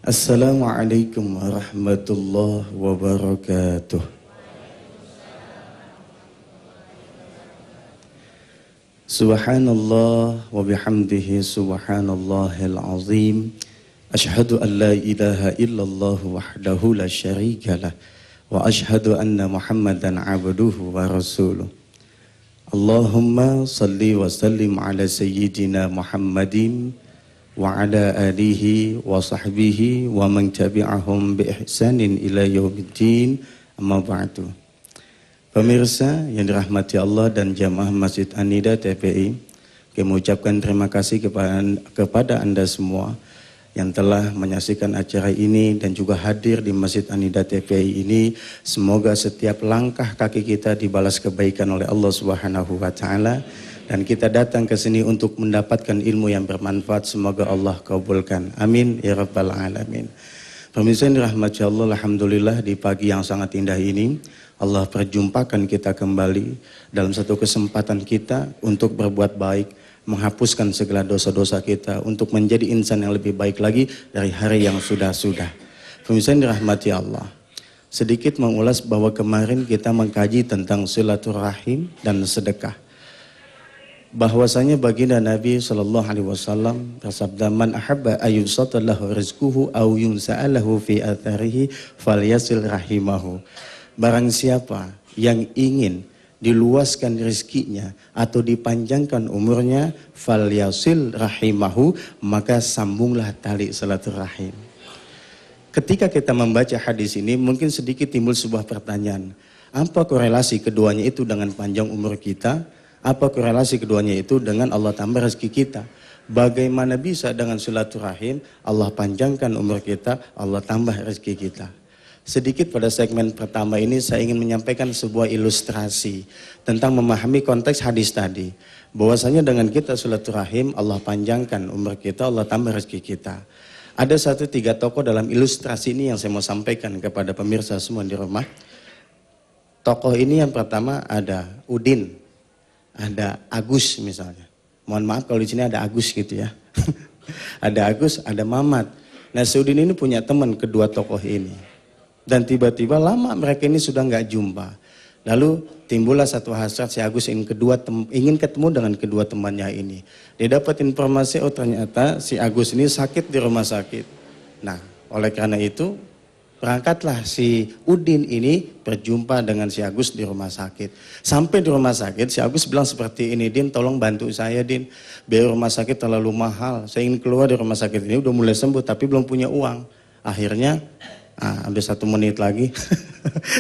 Assalamualaikum warahmatullahi wabarakatuh. Subhanallah wa bihamdihi subhanallahil azim. Ashhadu an la ilaha illallah wahdahu la syarikalah wa ashhadu anna Muhammadan abduhu wa rasuluh. Allahumma salli wa sallim ala sayyidina Muhammadin wa ala alihi wa sahbihi wa man tabi'ahum bi ihsanin ila yaumiddin, amma ba'du. Pemirsa yang dirahmati Allah dan jamaah Masjid An-Nida TPI, kami mengucapkan terima kasih kepada Anda semua yang telah menyaksikan acara ini dan juga hadir di Masjid An-Nida TPI ini. Semoga setiap langkah kaki kita dibalas kebaikan oleh Allah Subhanahu wa taala. Dan kita datang ke sini untuk mendapatkan ilmu yang bermanfaat. Semoga Allah kabulkan. Amin ya rabbal alamin. Pemirsa yang dirahmati Allah, alhamdulillah di pagi yang sangat indah ini Allah perjumpakan kita kembali dalam satu kesempatan kita untuk berbuat baik, menghapuskan segala dosa-dosa kita, untuk menjadi insan yang lebih baik lagi dari hari yang sudah-sudah. Pemirsa yang dirahmati Allah, sedikit mengulas bahwa kemarin kita mengkaji tentang silaturahim dan sedekah. Bahwasanya baginda Nabi SAW bersabda, man ahabba ayyusatalahu rizquhu aw yunsa'alahu fi atharihi falyasil rahimahu. Barang siapa yang ingin diluaskan rezekinya atau dipanjangkan umurnya, falyasil rahimahu, maka sambunglah tali silaturahim. Ketika kita membaca hadis ini, mungkin sedikit timbul sebuah pertanyaan. Apa korelasi keduanya itu dengan panjang umur kita? Apa korelasi keduanya itu dengan Allah tambah rezeki kita? Bagaimana bisa dengan silaturahim Allah panjangkan umur kita, Allah tambah rezeki kita? Sedikit pada segmen pertama ini saya ingin menyampaikan sebuah ilustrasi tentang memahami konteks hadis tadi. Bahwasanya dengan kita silaturahim Allah panjangkan umur kita, Allah tambah rezeki kita. Ada 3 tokoh dalam ilustrasi ini yang saya mau sampaikan kepada pemirsa semua di rumah. Tokoh ini yang pertama ada Udin, ada Agus misalnya. Mohon maaf kalau di sini ada Agus gitu ya. Ada Agus, ada Mamat. Nah, si Udin ini punya teman kedua tokoh ini. Dan tiba-tiba lama mereka ini sudah nggak jumpa. Lalu timbullah satu hasrat si Agus ingin ketemu dengan kedua temannya ini. Dia dapat informasi, oh ternyata si Agus ini sakit di rumah sakit. Nah, oleh karena itu berangkatlah si Udin ini berjumpa dengan si Agus di rumah sakit. Sampai di rumah sakit, si Agus bilang seperti ini, Din tolong bantu saya Din. Biaya rumah sakit terlalu mahal. Saya ingin keluar dari rumah sakit ini, udah mulai sembuh tapi belum punya uang. Akhirnya, ada 1 menit lagi,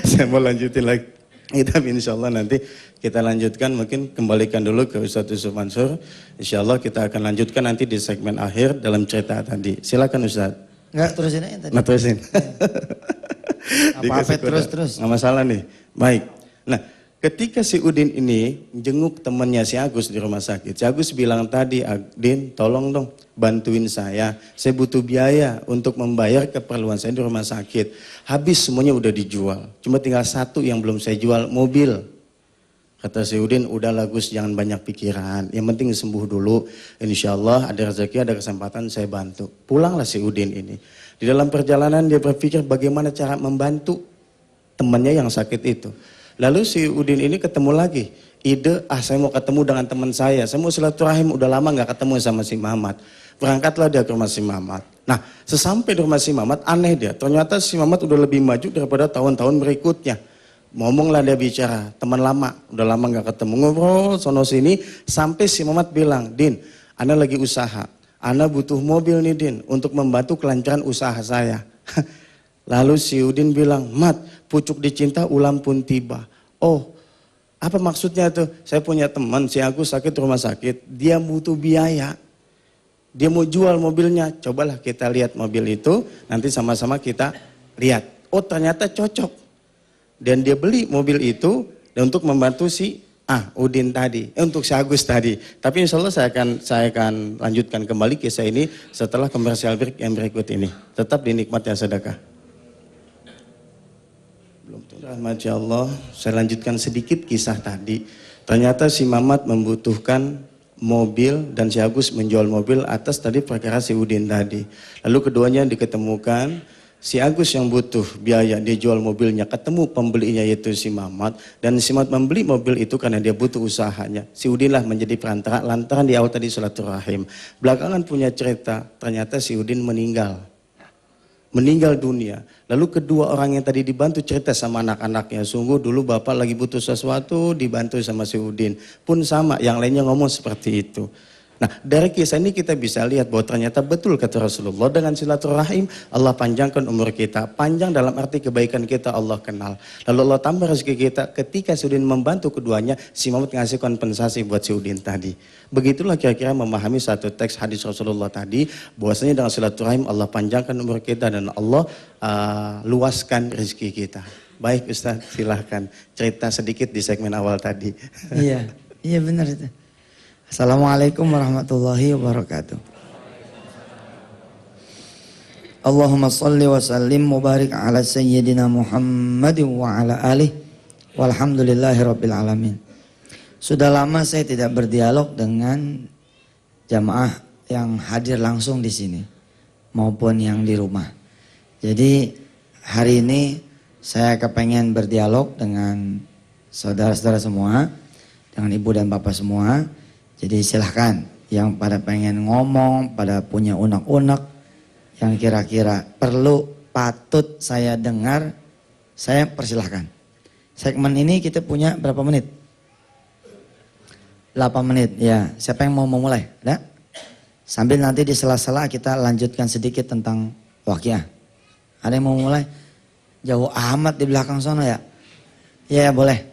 saya mau lanjutin lagi. Tapi insya Allah nanti kita lanjutkan, mungkin kembalikan dulu ke Ustadz Yusuf Mansur. Insya Allah kita akan lanjutkan nanti di segmen akhir dalam cerita tadi. Silakan Ustadz. Enggak, terusin aja tadi. Nggak terusin. Apa terus. Nggak masalah nih. Baik. Nah, ketika si Udin ini jenguk temannya si Agus di rumah sakit. Si Agus bilang tadi, Din tolong dong bantuin saya. Saya butuh biaya untuk membayar keperluan saya di rumah sakit. Habis semuanya udah dijual. Cuma tinggal 1 yang belum saya jual, mobil. Kata si Udin, udahlah Gus, jangan banyak pikiran. Yang penting sembuh dulu. Insya Allah ada rezeki, ada kesempatan saya bantu. Pulanglah si Udin ini. Di dalam perjalanan dia berpikir bagaimana cara membantu temannya yang sakit itu. Lalu si Udin ini ketemu lagi. Ide, saya mau ketemu dengan teman saya mau silaturahim, udah lama gak ketemu sama si Mamat. Berangkatlah dia ke rumah si Mamat. Nah, sesampai di rumah si Mamat, aneh dia. Ternyata si Mamat udah lebih maju daripada tahun-tahun berikutnya. Ngomonglah dia bicara, teman lama, udah lama gak ketemu, ngobrol sono sini, sampai si Mamat bilang, Din, Ana lagi usaha, Ana butuh mobil nih Din, untuk membantu kelancaran usaha saya. Lalu si Udin bilang, Mat, pucuk dicinta ulam pun tiba. Oh, apa maksudnya tuh? Saya punya teman, si Agus sakit di rumah sakit, dia butuh biaya. Dia mau jual mobilnya, cobalah kita lihat mobil itu, nanti sama-sama kita lihat. Oh ternyata cocok. Dan dia beli mobil itu dan untuk membantu si Udin tadi, untuk si Agus tadi. Tapi insya Allah saya akan lanjutkan kembali kisah ini setelah komersial break yang berikut ini. Tetap dinikmati sedekah. Belum tuh, Masya Allah, saya lanjutkan sedikit kisah tadi. Ternyata si Mamat membutuhkan mobil dan si Agus menjual mobil atas tadi perkara si Udin tadi. Lalu keduanya diketemukan, si Agus yang butuh biaya dia jual mobilnya, ketemu pembelinya yaitu si Mamat, dan si Mamat membeli mobil itu karena dia butuh usahanya. Si Udin lah menjadi perantara lantaran di awal tadi silaturahim. Belakangan punya cerita, ternyata si Udin meninggal dunia. Lalu kedua orang yang tadi dibantu cerita sama anak-anaknya, sungguh dulu bapak lagi butuh sesuatu dibantu sama si Udin. Pun sama, yang lainnya ngomong seperti itu. Nah, dari kisah ini kita bisa lihat bahwa ternyata betul kata Rasulullah, dengan silaturahim Allah panjangkan umur kita. Panjang dalam arti kebaikan kita Allah kenal. Lalu Allah tambah rezeki kita. Ketika si Udin membantu keduanya, si Mamat ngasih kompensasi buat si Udin tadi. Begitulah kira-kira memahami satu teks hadis Rasulullah tadi, bahwasanya dengan silaturahim Allah panjangkan umur kita dan Allah luaskan rezeki kita. Baik Ustaz, silahkan cerita sedikit di segmen awal tadi. Iya benar itu. Assalamualaikum warahmatullahi wabarakatuh. Allahumma salli wa sallim mubarik ala sayyidina Muhammad wa ala alih walhamdulillahi rabbil alamin. Sudah lama saya tidak berdialog dengan jamaah yang hadir langsung di sini maupun yang di rumah. Jadi hari ini saya kepengen berdialog dengan saudara-saudara semua, dengan ibu dan bapak semua. Jadi silahkan yang pada pengen ngomong, pada punya unek-unek yang kira-kira perlu patut saya dengar, saya persilahkan. Segmen ini kita punya berapa menit? 8 menit, ya. Siapa yang mau memulai? Ada? Sambil nanti di sela-sela kita lanjutkan sedikit tentang waqiah. Ada yang mau mulai? Jauh amat di belakang sana ya? Ya boleh.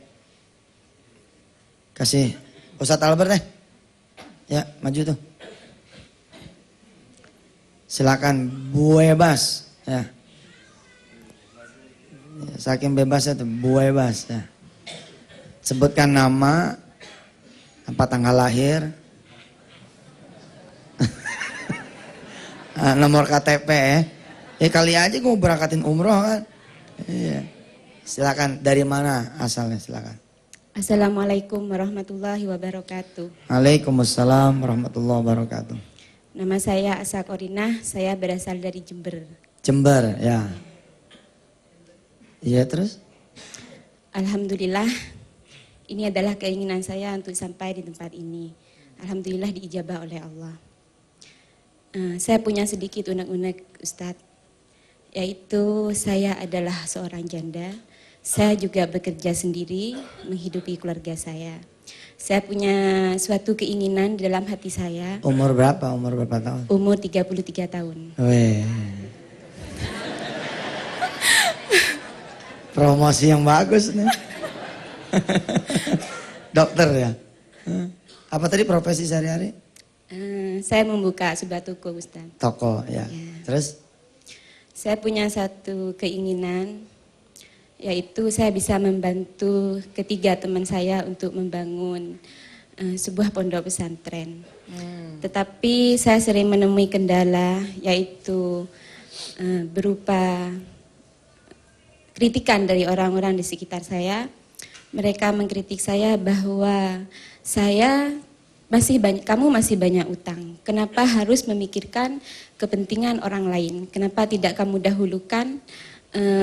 Kasih Ustadz Albert deh. Ya, maju tuh. Silakan bebas ya. Saking bebasnya tuh bebas ya. Sebutkan nama, apa tanggal lahir, nomor KTP ya. Kali aja gue berangkatin umroh kan. Iya. Silakan, dari mana asalnya, silakan. Assalamualaikum warahmatullahi wabarakatuh. Waalaikumsalam warahmatullahi wabarakatuh. Nama saya Asa Korinah, saya berasal dari Jember. Jember, ya. Iya terus? Alhamdulillah, ini adalah keinginan saya untuk sampai di tempat ini. Alhamdulillah diijabah oleh Allah. Saya punya sedikit unek-unek Ustadz, yaitu saya adalah seorang janda. Saya juga bekerja sendiri, menghidupi keluarga saya. Saya punya suatu keinginan di dalam hati saya. Umur berapa? Umur berapa tahun? Umur 33 tahun. Weh. Promosi yang bagus nih. Dokter ya? Apa tadi profesi sehari-hari? Saya membuka sebuah toko, Ustaz. Toko, ya. Terus? Saya punya satu keinginan, yaitu saya bisa membantu ketiga teman saya untuk membangun sebuah pondok pesantren. Tetapi saya sering menemui kendala, yaitu berupa kritikan dari orang-orang di sekitar saya. Mereka mengkritik saya bahwa kamu masih banyak utang. Kenapa harus memikirkan kepentingan orang lain? Kenapa tidak kamu dahulukan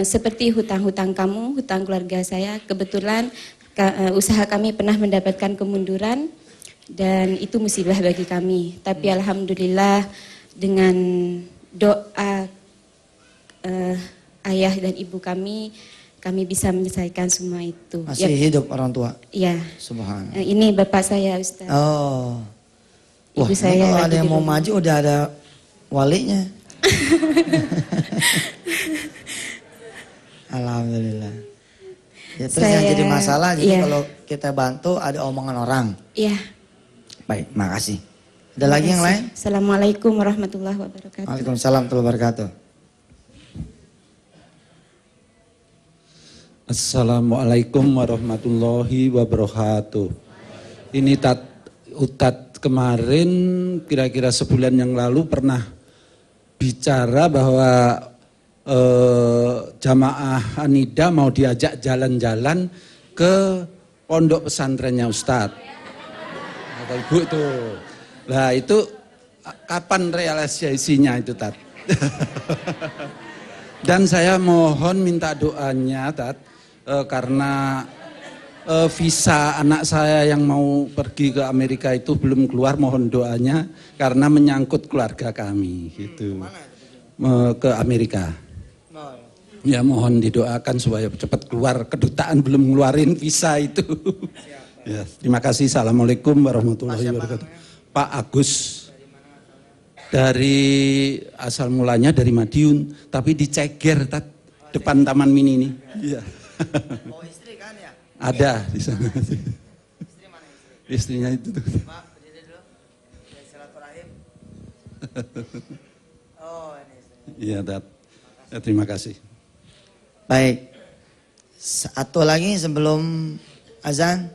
seperti hutang-hutang kamu, hutang keluarga saya. Kebetulan usaha kami pernah mendapatkan kemunduran dan itu musibah bagi kami. Tapi alhamdulillah dengan doa ayah dan ibu kami bisa menyelesaikan semua itu. Masih hidup orang tua? Iya. Subhanallah. Ini bapak saya Ustaz. Oh. Ibu Wah, saya kalau ada yang mau maju udah ada walinya. Alhamdulillah. Ya, terus yang jadi masalah jadi kalau kita bantu ada omongan orang. Iya. Baik, makasih. Ada lagi yang lain? Assalamualaikum warahmatullahi wabarakatuh. Waalaikumsalam warahmatullahi wabarakatuh. Assalamualaikum warahmatullahi wabarakatuh. Ini Ustadz kemarin kira-kira sebulan yang lalu pernah bicara bahwa jamaah Anida mau diajak jalan-jalan ke pondok pesantrennya Ustadz. Bapak Ibu tuh. Nah itu kapan realisasinya itu Tat? Dan saya mohon minta doanya Tat, karena visa anak saya yang mau pergi ke Amerika itu belum keluar, mohon doanya karena menyangkut keluarga kami gitu. Ke Amerika. Ya mohon didoakan supaya cepat keluar, kedutaan belum ngeluarin visa itu. Ya, terima kasih. Assalamualaikum warahmatullahi wabarakatuh. Pak Agus. Dari asal mulanya dari Madiun, tapi di Ceger, depan Taman Mini ini. Iya. Oh istri kan ya? Ada di sana. Istri mana istri? Istrinya itu tuh. Pak, berdiri dulu. Ya, silaturahim. Oh ini istrinya. Iya, Tat. Ya, terima kasih. Baik. Satu lagi sebelum azan.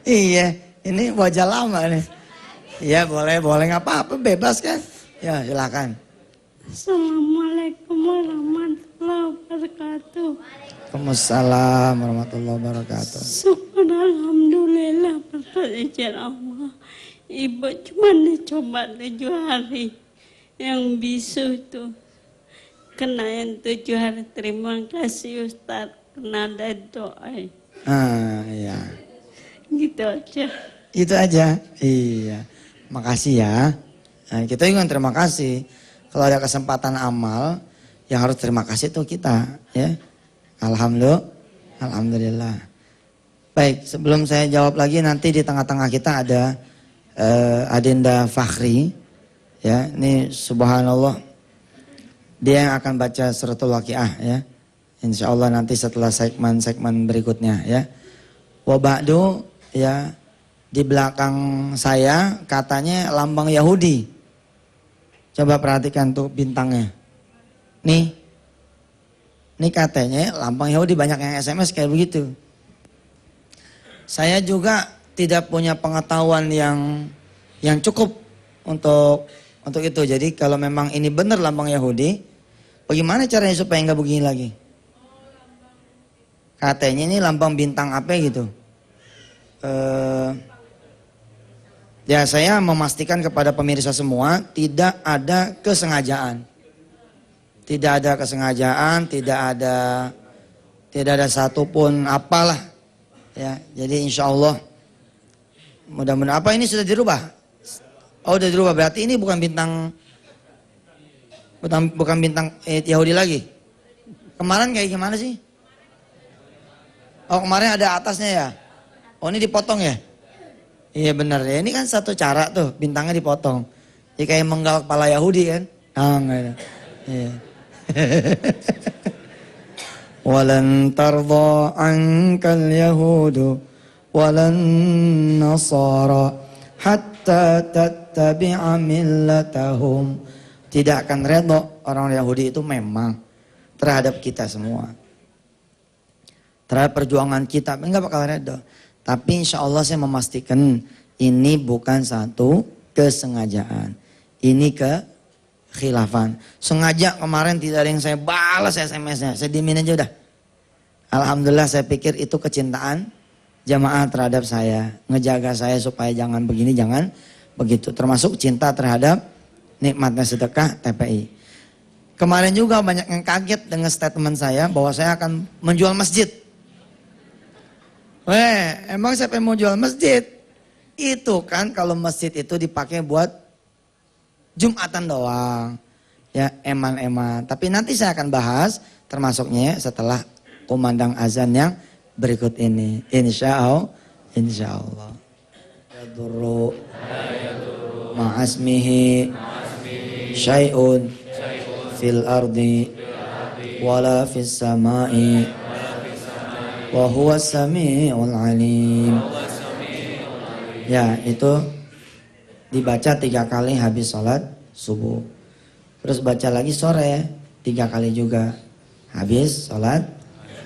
Iya, ini wajah lama nih. Iya boleh nggak apa-apa, bebas kan? Ya silakan. Assalamualaikum warahmatullahi wabarakatuh. Waalaikumsalam warahmatullahi wabarakatuh. Syukur alhamdulillah berkat izin Allah. Ibu cuma dicoba 7 hari. Yang bisu tuh kena yang 7 hari. Terima kasih Ustaz kena ada doa. Iya. Gitu aja. Itu aja. Iya. Makasih ya. Nah, kita juga terima kasih. Kalau ada kesempatan amal, yang harus terima kasih tuh kita, ya. Alhamdulillah. Baik, sebelum saya jawab lagi, nanti di tengah-tengah kita ada Adinda Fakhri, ya. Ini subhanallah, dia yang akan baca suratul Waqiah, ya. Insya Allah nanti setelah segmen berikutnya, ya. Wa ba'du, ya. Di belakang saya katanya lambang Yahudi. Coba perhatikan tuh bintangnya. Nih katanya lambang Yahudi, banyak yang SMS kayak begitu. Saya juga tidak punya pengetahuan yang cukup untuk itu. Jadi kalau memang ini benar lambang Yahudi, bagaimana caranya supaya nggak begini lagi? Katanya ini lambang bintang apa gitu. Ya saya memastikan kepada pemirsa semua tidak ada kesengajaan. Tidak ada kesengajaan, tidak ada satupun apalah. Ya, jadi insya Allah mudah-mudahan apa ini sudah dirubah? Oh sudah dirubah, berarti ini bukan bintang Yahudi lagi. Kemarin kayak gimana sih? Oh kemarin ada atasnya ya? Oh ini dipotong ya? Iya benar ya, ini kan satu cara tuh bintangnya dipotong. Ya kayak menggal kepala Yahudi kan? Enggak. Iya. Walan tardha ankal yahudu walan nasara hatta tattabi'a millatahum. Tidak akan redha orang Yahudi itu memang terhadap kita semua. Terhadap perjuangan kita enggak bakal redha. Tapi insya Allah saya memastikan ini bukan satu kesengajaan. Ini kekhilafan. Sengaja kemarin tidak ada yang saya balas SMS-nya. Saya diemin aja udah. Alhamdulillah saya pikir itu kecintaan jamaah terhadap saya. Ngejaga saya supaya jangan begini, jangan begitu. Termasuk cinta terhadap nikmatnya sedekah TPI. Kemarin juga banyak yang kaget dengan statement saya bahwa saya akan menjual masjid. Emang siapa yang mau jual masjid? Itu kan kalau masjid itu dipakai buat Jumatan doang. Ya eman-eman. Tapi nanti saya akan bahas termasuknya setelah kumandang azan yang berikut ini. Insya Allah. Yadurru ma'asmihi syai'un fil ardi wala fis sama'i. Wa huwa sami'ul alim. Ya itu dibaca 3 kali habis sholat subuh. Terus baca lagi sore 3 kali juga habis sholat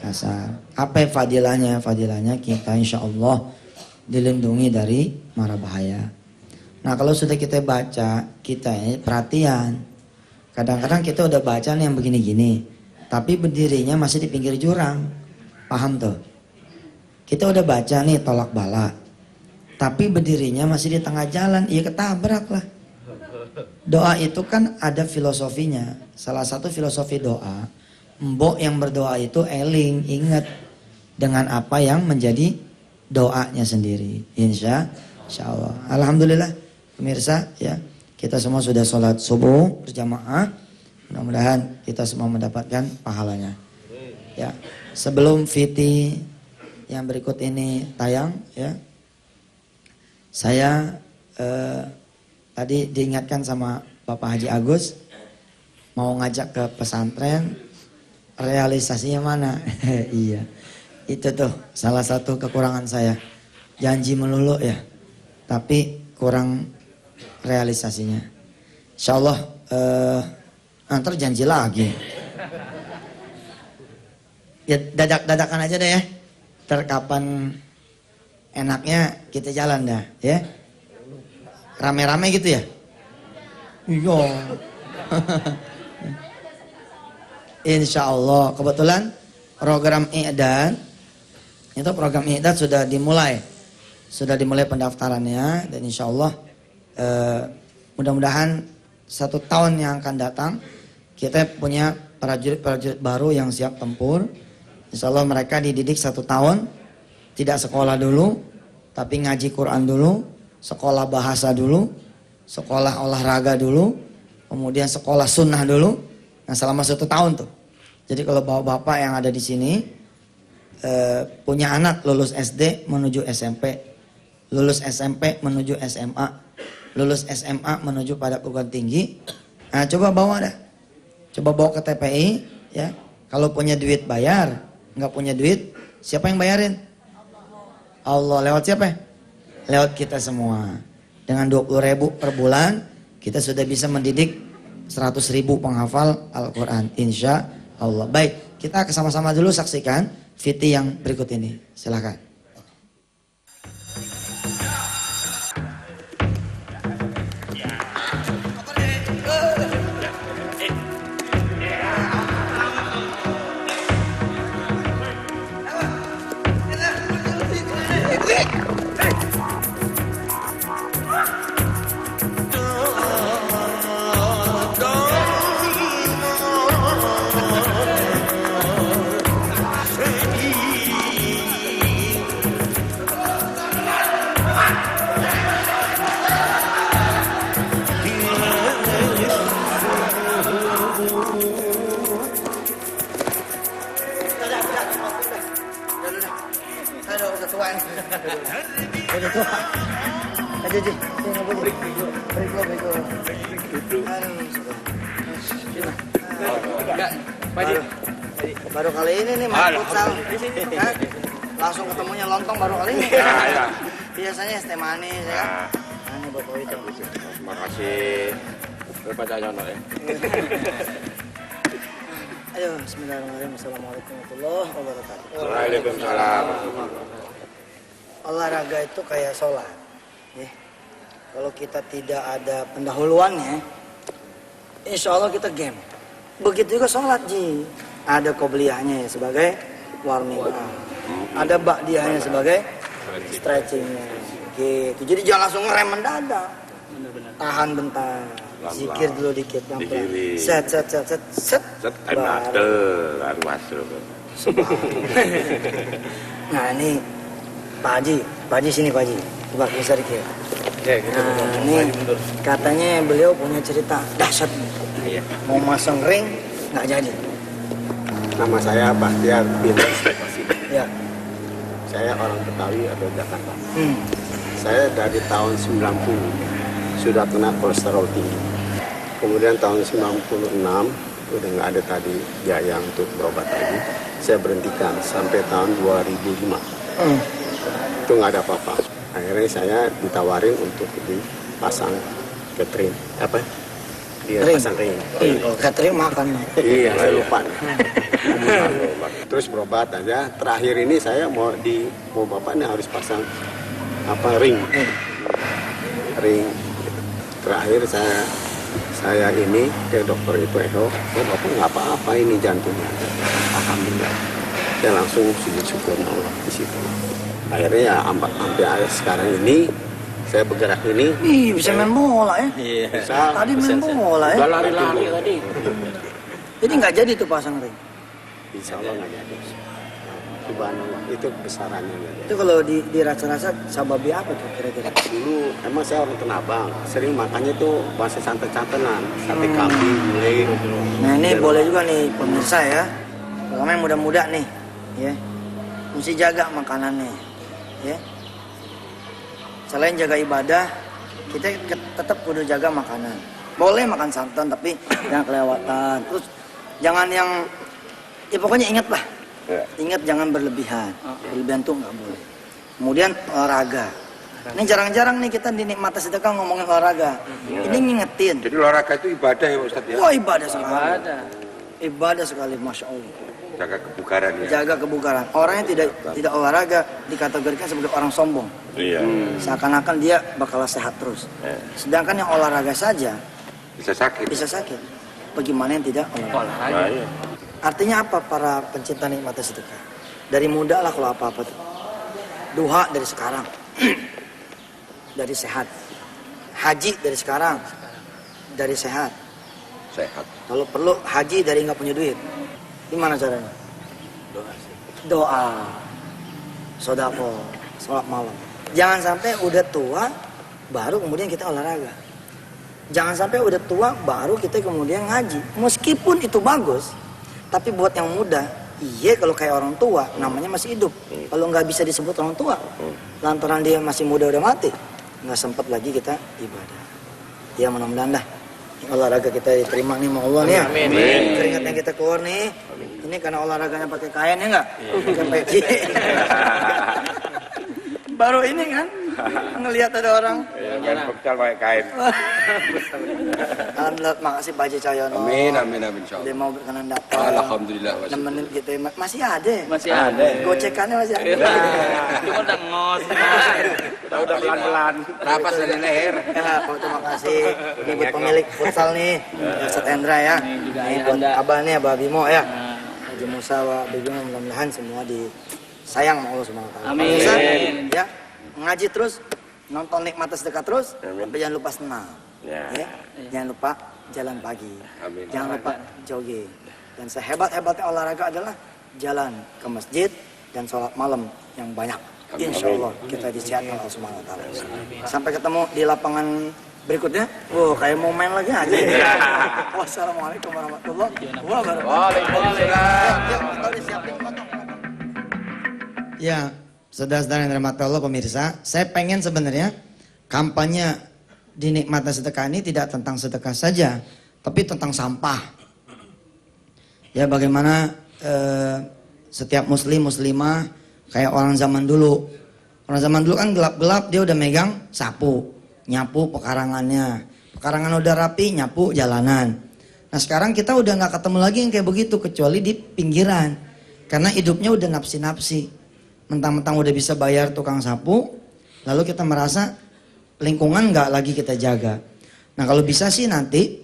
asar. Apa fadilahnya? Fadilahnya kita insya Allah dilindungi dari mara bahaya. Nah kalau sudah kita baca, kita perhatian. Kadang-kadang kita udah baca nih yang begini-gini, tapi berdirinya masih di pinggir jurang. Paham tuh? Kita udah baca nih tolak bala, tapi berdirinya masih di tengah jalan, iya ketabrak lah. Doa itu kan ada filosofinya. Salah satu filosofi doa, mbok yang berdoa itu eling, ingat dengan apa yang menjadi doanya sendiri. Insya Allah. Alhamdulillah pemirsa ya, kita semua sudah sholat subuh berjamaah. Mudah-mudahan kita semua mendapatkan pahalanya. Ya, sebelum VT yang berikut ini tayang ya, saya tadi diingatkan sama Bapak Haji Agus mau ngajak ke pesantren, realisasinya mana? Iya, itu tuh salah satu kekurangan saya, janji melulu ya, tapi kurang realisasinya. Insya Allah ntar janji lagi. Ya dadakan aja deh ya. Terkapan enaknya kita jalan dah ya. Rame-rame gitu ya. Iya. Insya Allah. Kebetulan program I'dad itu program I'dad sudah dimulai pendaftarannya, dan insya Allah mudah-mudahan 1 tahun yang akan datang kita punya prajurit-prajurit baru yang siap tempur. Insya Allah mereka dididik 1 tahun, tidak sekolah dulu, tapi ngaji Quran dulu, sekolah bahasa dulu, sekolah olahraga dulu, kemudian sekolah sunnah dulu. Nah selama 1 tahun tuh. Jadi kalau bapak-bapak yang ada di sini punya anak lulus SD menuju SMP, lulus SMP menuju SMA, lulus SMA menuju pada perguruan tinggi, nah coba bawa dah, coba bawa ke TPI ya. Kalau punya duit bayar, nggak punya duit siapa yang bayarin? Allah. Lewat siapa? Lewat kita semua. Dengan 20.000 per bulan kita sudah bisa mendidik 100.000 penghafal Al-Quran, insya Allah. Baik, kita sama-sama dulu saksikan VT yang berikut ini. Silakan. Baru kali ini nih main futsal. Langsung ketemunya lontong baru kali ini. Ya. Biasanya es teh manis ya. Nah, ini buat itu. Terima kasih. Bapak Cahyono ya. Ayo, bismillahirrahmanirrahim. Assalamualaikum warahmatullahi wabarakatuh. Waalaikumsalam. Olahraga itu kayak sholat. Ya. Kalau kita tidak ada pendahuluannya, insya Allah kita game. Begitu juga sholat Ji. Ada qobliyahnya ya sebagai warming up. Ada ba'diyahnya sebagai stretchingnya. Gitu. Jadi jangan langsung ngerem mendadak. Tahan bentar. Zikir dulu dikit. Set. Baru masuk. Nah ini Pak Haji sini Pak Haji. Coba bisa dikit. Nah ini katanya beliau punya cerita dahsyat. Mau masang ring nggak jadi. Nama saya Bahtiar bin Stefasi. Ya. Saya orang Betawi atau Jakarta. Saya dari tahun 90 sudah kena kolesterol tinggi. Kemudian tahun 96 udah nggak ada tadi biaya untuk berobat lagi. Saya berhentikan sampai tahun 2005. Itu nggak ada apa-apa. Akhirnya saya ditawarin untuk dipasang catering dia ring. pasang ring. Catering makan. Iya, saya lupa. Terus berobat aja. Terakhir ini saya mau bapaknya harus pasang ring. Ring. Terakhir saya ini ke dokter itu bapak nggak apa-apa ini jantungnya. Alhamdulillah. Saya langsung sujud syukur Allah di situ. Akhirnya ya hampir sekarang ini saya bergerak ini. Ih, bisa main bola ya. Bisa. Tadi main bola ya. Udah lari-lari tadi. Jadi nggak jadi tuh pasang ring. Insya Allah nggak jadi. Subhanallah, itu besarannya nggak jadi. Itu kalau dirasa-rasa sababi apa tuh kira-kira? Dulu emang saya orang Tenabang, sering makannya tuh bahasa santan-santanan, sate kambing, gulai. Nah ini boleh juga nih pemirsa ya, terutama yang muda-muda nih, ya, mesti jaga makanannya, ya. Selain jaga ibadah, kita tetap kudu jaga makanan. Boleh makan santan tapi jangan kelewatan. Terus jangan yang, ya pokoknya ingat lah, ingat jangan berlebihan. Berlebihan tuh nggak boleh. Kemudian olahraga. Ini jarang-jarang nih kita di Nikmat Sedekah ngomongin olahraga. Ini ngingetin. Jadi olahraga itu ibadah ya Ustaz ya? Wah ibadah sekali. Ibadah sekali, Masya Allah. Jaga kebugaran ya? Jaga kebugaran. Orang yang tidak olahraga dikategorikan sebagai orang sombong. Iya. Seakan-akan dia bakal sehat terus. Sedangkan yang olahraga saja Bisa sakit? bisa sakit. Bagaimana yang tidak olahraga? Nah, iya. Artinya apa para pencinta Nikmat Sedekah? Dari muda lah kalau apa-apa tuh. Duha dari sekarang. Dari sehat. Haji dari sekarang. Dari sehat. Sehat. Kalau perlu haji dari nggak punya duit. Gimana caranya? Doa. Sodako. Sholat malam. Jangan sampai udah tua baru kemudian kita olahraga. Jangan sampai udah tua baru kita kemudian ngaji. Meskipun itu bagus, tapi buat yang muda, iya kalau kayak orang tua namanya masih hidup. Kalau nggak bisa disebut orang tua, lantaran dia masih muda udah mati, nggak sempat lagi kita ibadah. Ya mudah-mudahan dah olahraga kita diterima nih sama Allah nih ya. Amin. Keringatnya kita keluar nih. Ini karena olahraganya pakai kain ya nggak? Pakai peci. Baru ini kan ngelihat ada orang. Jangan bekal pakai kain. Alhamdulillah, makasih Pak Haji Cahyono. Amin, amin, amin, insya Dia Allah. mau berkenan datang. Alhamdulillah. Nemenin kita masih ada. Masih ada. Gocekannya masih ada. Cuma udah ngos. Udah pelan-pelan. Napas dari leher. Ya, Pak, terima kasih. Ini buat pemilik futsal nih, Ustadz Endra ya. Ini buat Abah nih, Abah Bimo ya. Haji Musa, Abah Bimo, mudah-mudahan semua disayang sama Allah Subhanahu wa taala. Amin. Pemirsa, ya, ngaji terus, nonton Nikmat Sedekah terus, tapi jangan lupa senam. Ya. Jangan lupa jalan pagi. Amin. Jangan lupa jogging. Dan sehebat-hebatnya olahraga adalah jalan ke masjid dan sholat malam yang banyak. Insya Allah kita disihatkan Allah Subhanahu wa taala. Sampai ketemu di lapangan berikutnya. Kayak mau main lagi aja. Wassalamualaikum warahmatullahi wabarakatuh. Waalaikumsalam. Yuk, kita udah siap nih, potong. Ya, saudara-saudara yang dirahmati Allah pemirsa, saya pengen sebenarnya kampanye di Nikmat Sedekah ini tidak tentang sedekah saja, tapi tentang sampah. Ya, bagaimana setiap muslim muslimah kayak orang zaman dulu. Orang zaman dulu kan gelap-gelap dia udah megang sapu, nyapu pekarangannya. Pekarangan udah rapi, nyapu jalanan. Nah sekarang kita udah nggak ketemu lagi yang kayak begitu kecuali di pinggiran. Karena hidupnya udah napsi-napsi. Mentang-mentang udah bisa bayar tukang sapu, lalu kita merasa lingkungan nggak lagi kita jaga. Nah kalau bisa sih nanti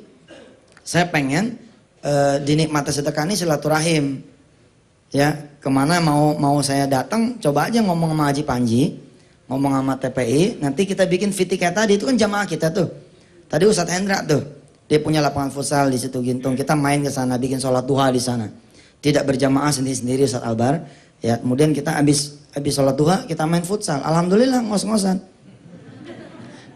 saya pengen di Nikmat Sedekah ini silaturahim. Ya, kemana mau saya datang, coba aja ngomong sama Haji Panji, ngomong sama TPI, nanti kita bikin VT kayak tadi, itu kan jamaah kita tuh. Tadi Ustadz Hendra tuh, dia punya lapangan futsal di situ Gintung, kita main ke sana, bikin sholat duha di sana. Tidak berjamaah sendiri-sendiri Ustadz Albar. Ya, kemudian kita habis sholat duha, kita main futsal. Alhamdulillah ngos-ngosan.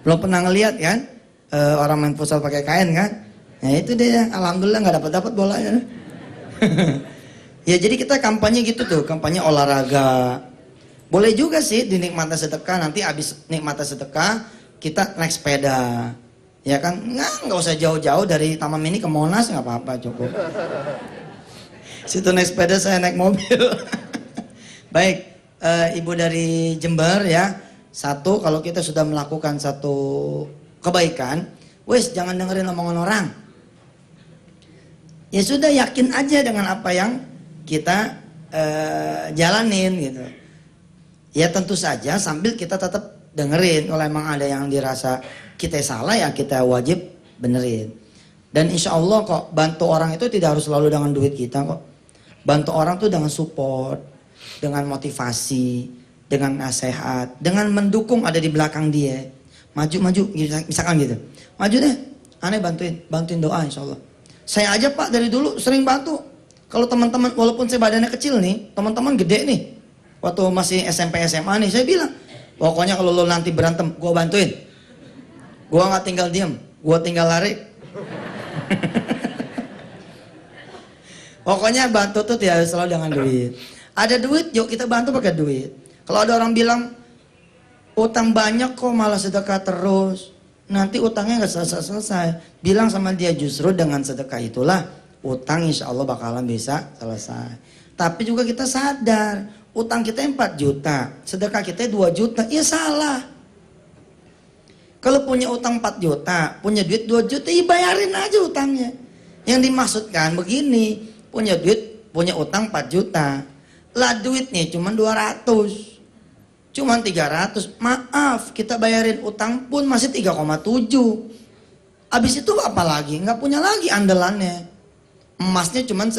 Belum pernah ngelihat kan, orang main futsal pakai kain kan? Nah itu dia, alhamdulillah nggak dapat bolanya. Ya jadi kita kampanye gitu tuh, kampanye olahraga. Boleh juga sih di Nikmat Sedekah, nanti habis Nikmat Sedekah kita naik sepeda. Ya kan, nggak usah jauh-jauh dari Taman Mini ke Monas, nggak apa-apa cukup. Situ naik sepeda, saya naik mobil. Baik, Ibu dari Jember ya. Satu, kalau kita sudah melakukan satu kebaikan, wes jangan dengerin omongan orang. Ya sudah, yakin aja dengan apa yang kita jalanin gitu. Ya tentu saja sambil kita tetap dengerin. Kalau emang ada yang dirasa kita salah ya kita wajib benerin. Dan insya Allah kok bantu orang itu tidak harus selalu dengan duit kita kok. Bantu orang tuh dengan support, dengan motivasi, dengan nasihat, dengan mendukung ada di belakang dia. Maju, misalkan gitu. Maju deh, aneh bantuin doa insya Allah. Saya aja Pak dari dulu sering bantu. Kalau teman-teman, walaupun saya badannya kecil nih, teman-teman gede nih. Waktu masih SMP SMA nih, saya bilang, pokoknya kalau lo nanti berantem, gua bantuin. Gua nggak tinggal diam, gua tinggal lari. Pokoknya bantu tuh tidak selalu dengan duit. Ada duit, yuk kita bantu pakai duit. Kalau ada orang bilang utang banyak kok malah sedekah terus, nanti utangnya nggak selesai. Bilang sama dia justru dengan sedekah itulah utang insya Allah bakalan bisa selesai. Tapi juga kita sadar utang kita 4 juta, sedekah kita 2 juta, ya salah. Kalau punya utang 4 juta, punya duit 2 juta, ya bayarin aja utangnya. Yang dimaksudkan begini, punya duit, punya utang 4 juta, lah duitnya cuma 200. Cuman 300, maaf kita bayarin utang pun masih 3,7. Habis itu apa lagi? Nggak punya lagi andalannya. Emasnya cuman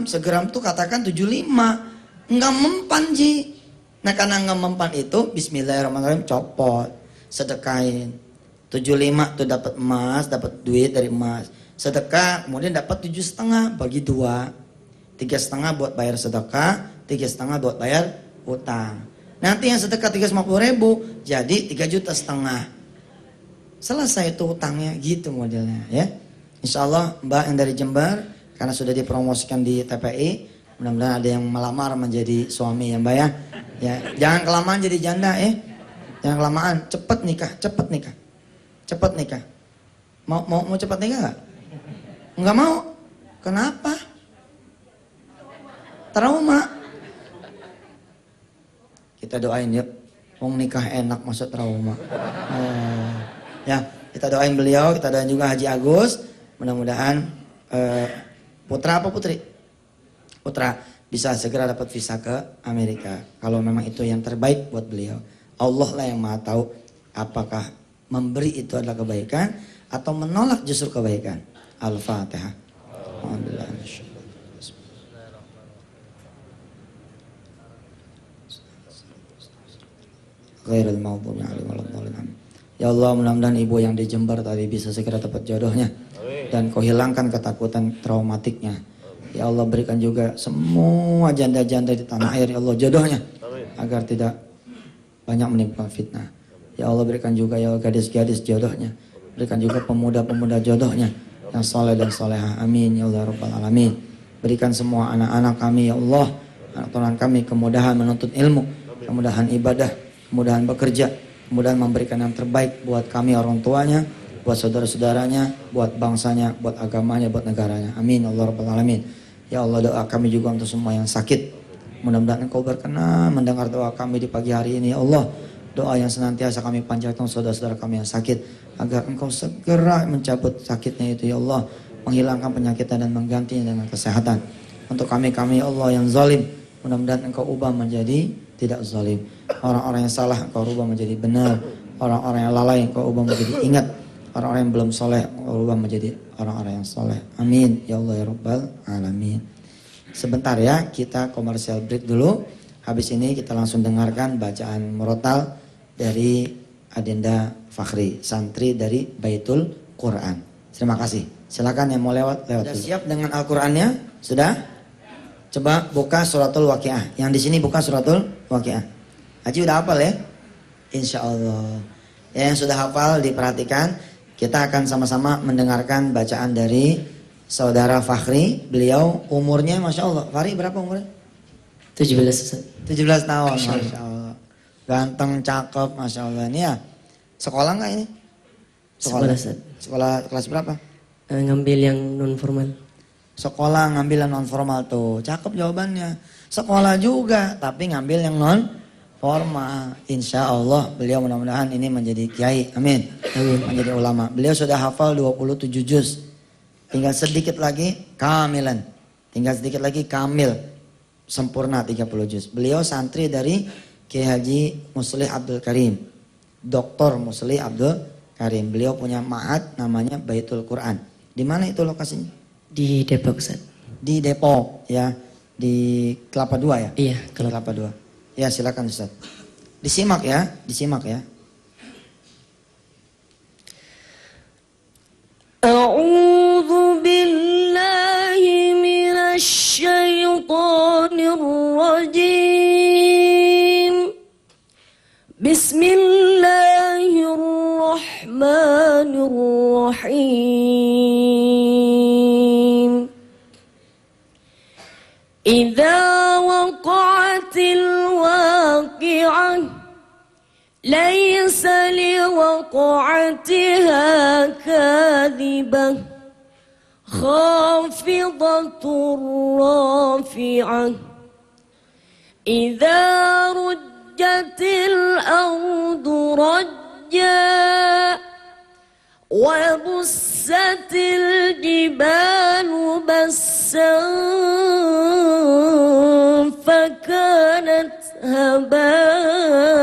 segram tuh katakan 75. Nggak mempan Ji. Nah karena nggak mempan itu bismillahirrahmanirrahim copot, sedekahin. 75 tuh dapat emas, dapat duit dari emas. Sedekah kemudian dapat 7,5 bagi 2. 3,5 buat bayar sedekah, 3,5 buat bayar utang. Nanti yang sedekah 350.000 jadi 3,5 juta. Selesai itu utangnya, gitu modelnya ya. Insya Allah Mbak yang dari Jember, karena sudah dipromosikan di TPI, mudah-mudahan ada yang melamar menjadi suami ya Mbak ya. Ya, jangan kelamaan jadi janda ya. Jangan kelamaan, cepet nikah. Cepet nikah. Mau cepet nikah nggak? Nggak mau. Kenapa? Trauma. Kita doain yuk, wong nikah enak masa trauma. Ya, kita doain beliau, kita doain juga Haji Agus. Mudah-mudahan putra apa putri? Putra bisa segera dapat visa ke Amerika. Kalau memang itu yang terbaik buat beliau. Allah lah yang maha tahu apakah memberi itu adalah kebaikan atau menolak justru kebaikan. Al-Fatihah. Alhamdulillah. Ghairil maghdubi alaihim waladdallin. Ya Allah, mudah-mudahan ibu yang di Jember tadi bisa segera dapat jodohnya. Dan kau hilangkan ketakutan traumatiknya. Ya Allah, berikan juga semua janda-janda di tanah air ya Allah jodohnya. Agar tidak banyak menimbulkan fitnah. Ya Allah, berikan juga ya Allah gadis-gadis jodohnya. Berikan juga pemuda-pemuda jodohnya yang soleh dan solehah. Amin ya Allah rabbal alamin. Berikan semua anak-anak kami ya Allah, anak turunan kami kemudahan menuntut ilmu, kemudahan ibadah, kemudahan bekerja, kemudahan memberikan yang terbaik buat kami orang tuanya, buat saudara-saudaranya, buat bangsanya, buat agamanya, buat negaranya. Amin Allah rabbal alamin. Ya Allah, doa kami juga untuk semua yang sakit. Mudah-mudahan Engkau berkenan mendengar doa kami di pagi hari ini ya Allah. Doa yang senantiasa kami panjatkan saudara-saudara kami yang sakit, agar Engkau segera mencabut sakitnya itu ya Allah, menghilangkan penyakitnya dan menggantinya dengan kesehatan. Untuk kami ya Allah yang zalim, mudah-mudahan Engkau ubah menjadi tidak zalim. Orang-orang yang salah Engkau ubah menjadi benar. Orang-orang yang lalai Engkau ubah menjadi ingat. Orang-orang yang belum soleh Engkau ubah menjadi orang-orang yang soleh. Amin ya Allah ya Rabbal alamin. Sebentar ya, kita komersial break dulu. Habis ini kita langsung dengarkan bacaan murotal dari Adinda Fakhri, santri dari Baitul Quran. Terima kasih. Silakan yang mau lewat. Sudah siap dengan Al-Qurannya? Sudah? Coba buka suratul Waqiah. Yang di sini buka suratul Waqiah. Haji udah hafal ya? Insya Allah. Ya, yang sudah hafal diperhatikan. Kita akan sama-sama mendengarkan bacaan dari Saudara Fakhri. Beliau umurnya Masya Allah. Fakhri berapa umurnya? 17 tahun. Masya Allah. Ganteng, cakep, Masya Allah. Ini ya, sekolah nggak ini? Sekolah kelas berapa? Ngambil yang non formal. Sekolah ngambil yang non formal tuh, cakep jawabannya. Sekolah juga, tapi ngambil yang non formal. Insya Allah beliau mudah-mudahan ini menjadi kiai, amin. Menjadi ulama. Beliau sudah hafal 27 juz. Tinggal sedikit lagi kamilan. Tinggal sedikit lagi kamil. Sempurna 30 juz. Beliau santri dari Kiai Haji Muslih Abdul Karim. Dr. Muslih Abdul Karim. Beliau punya ma'had namanya Baitul Quran. Di mana itu lokasinya? Di Depok, Ustaz. Di Depok ya. Di Kelapa Dua ya? Iya, Kelapa Dua. Ya silakan Ustaz. Disimak ya, disimak ya. أعوذ بالله من الشيطان الرجيم بسم الله الرحمن الرحيم إذا وقعت الواقعة ليس لوقعتها كاذبة خافضة رافعة إذا رجت الأرض رجا وبست الجبال بسا فكانت هباء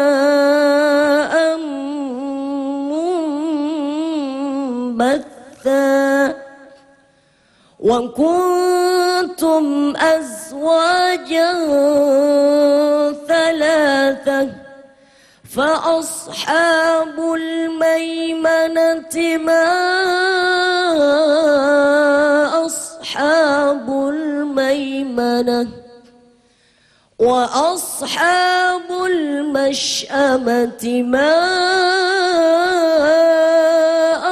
منبثا وكنتم أزواجا ثلاثة فأصحاب الميمنة ما أصحاب الميمنة وأصحاب المشأمة ما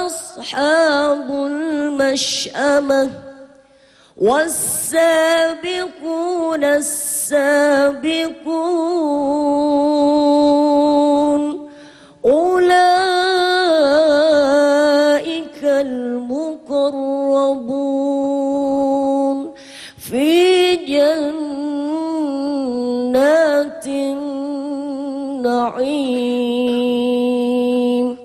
أصحاب المشأمة والسابقون السابقون أولئك المقربون في جنات النعيم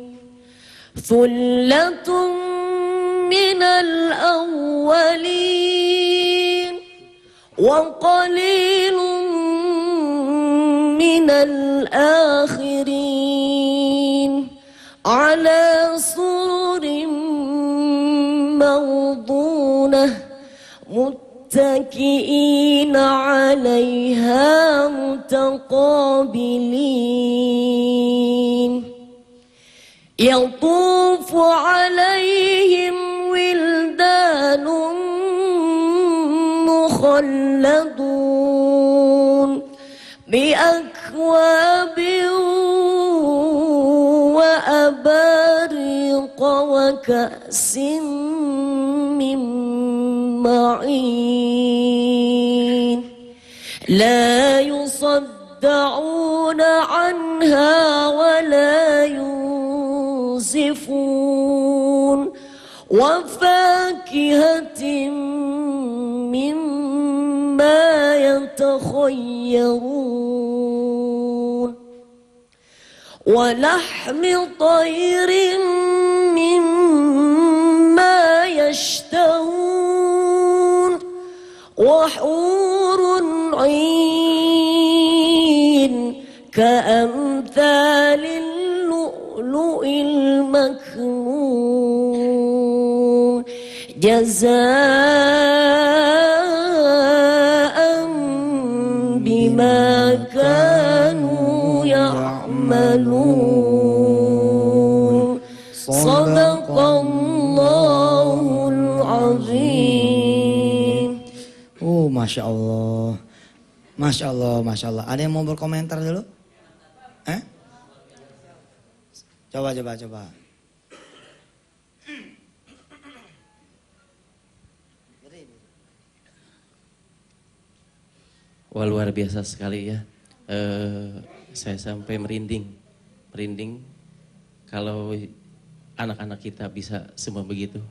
ثلة من الأولين وقليل من الآخرين على سرر موضونة متكئين عليها متقابلين يطوف عليهم ولدان مخلدون بأكواب وأباريق وكأس من معين لا يصدعون عنها ولا ينزفون وفاكهة مما يتخيرون ولحم طير مما يشتهون وحور عين كأمثال اللؤلؤ المكنون جزاء بما كانوا يعملون صدق الله العظيم. Masya Allah, Masya Allah, Masya Allah. Ada yang mau berkomentar dulu? Coba. Wah, luar biasa sekali ya. Saya sampai merinding kalau anak-anak kita bisa semua begitu.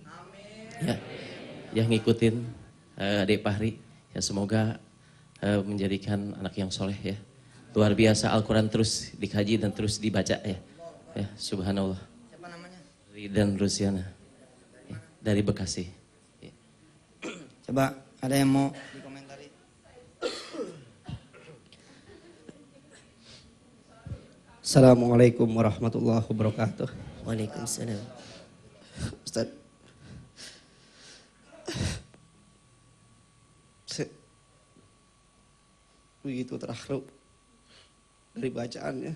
Ya, yang ngikutin Adik Fahri, ya semoga menjadikan anak yang soleh ya. Luar biasa, Al-Quran terus dikaji dan terus dibaca ya. Ya, subhanallah. Siapa namanya? Ridan Rusiana ya, dari Bekasi. Ya. Coba ada yang mau dikomentari? Assalamualaikum warahmatullahi wabarakatuh. Waalaikumsalam. Ustaz, begitu terharu dari bacaannya.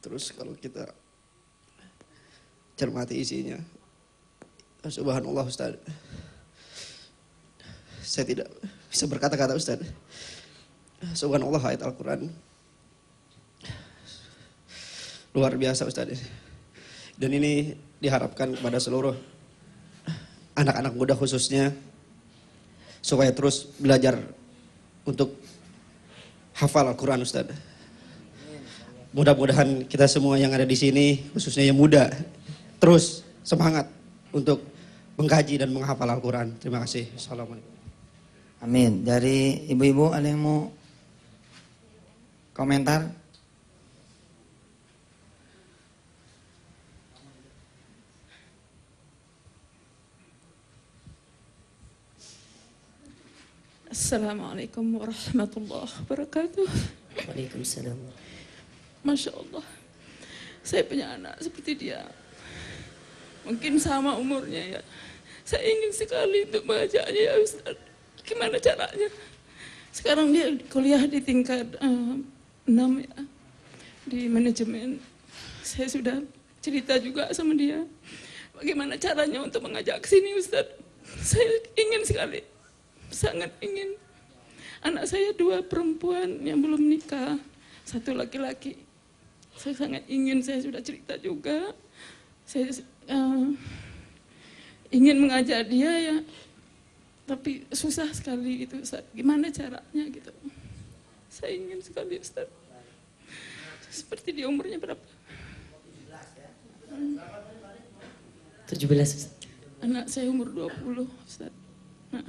Terus kalau kita cermati isinya, subhanallah Ustaz, saya tidak bisa berkata-kata Ustaz. Subhanallah, ayat Al-Quran luar biasa Ustaz. Dan ini diharapkan kepada seluruh anak-anak muda khususnya supaya terus belajar untuk hafal Al-Quran Ustaz. Mudah-mudahan kita semua yang ada di sini, khususnya yang muda, terus semangat untuk mengkaji dan menghafal Al-Quran. Terima kasih. Assalamualaikum. Amin. Dari ibu-ibu ada yang mau komentar? Assalamualaikum warahmatullahi wabarakatuh. Waalaikumsalam. Masya Allah, saya punya anak seperti dia. Mungkin sama umurnya ya. Saya ingin sekali untuk mengajaknya ya Ustaz. Gimana caranya? Sekarang dia kuliah di tingkat 6 ya. Di manajemen. Saya sudah cerita juga sama dia. Bagaimana caranya untuk mengajak ke sini Ustaz? Saya ingin sekali. Sangat ingin. Anak saya 2 perempuan yang belum nikah, 1 laki-laki. Saya sangat ingin, saya sudah cerita juga. Saya ingin mengajak dia ya, tapi susah sekali gitu Ustaz. Gimana caranya gitu? Saya ingin sekali Ustaz. Seperti dia umurnya berapa? 17 Ustaz. Anak saya umur 20 Ustaz. Nah.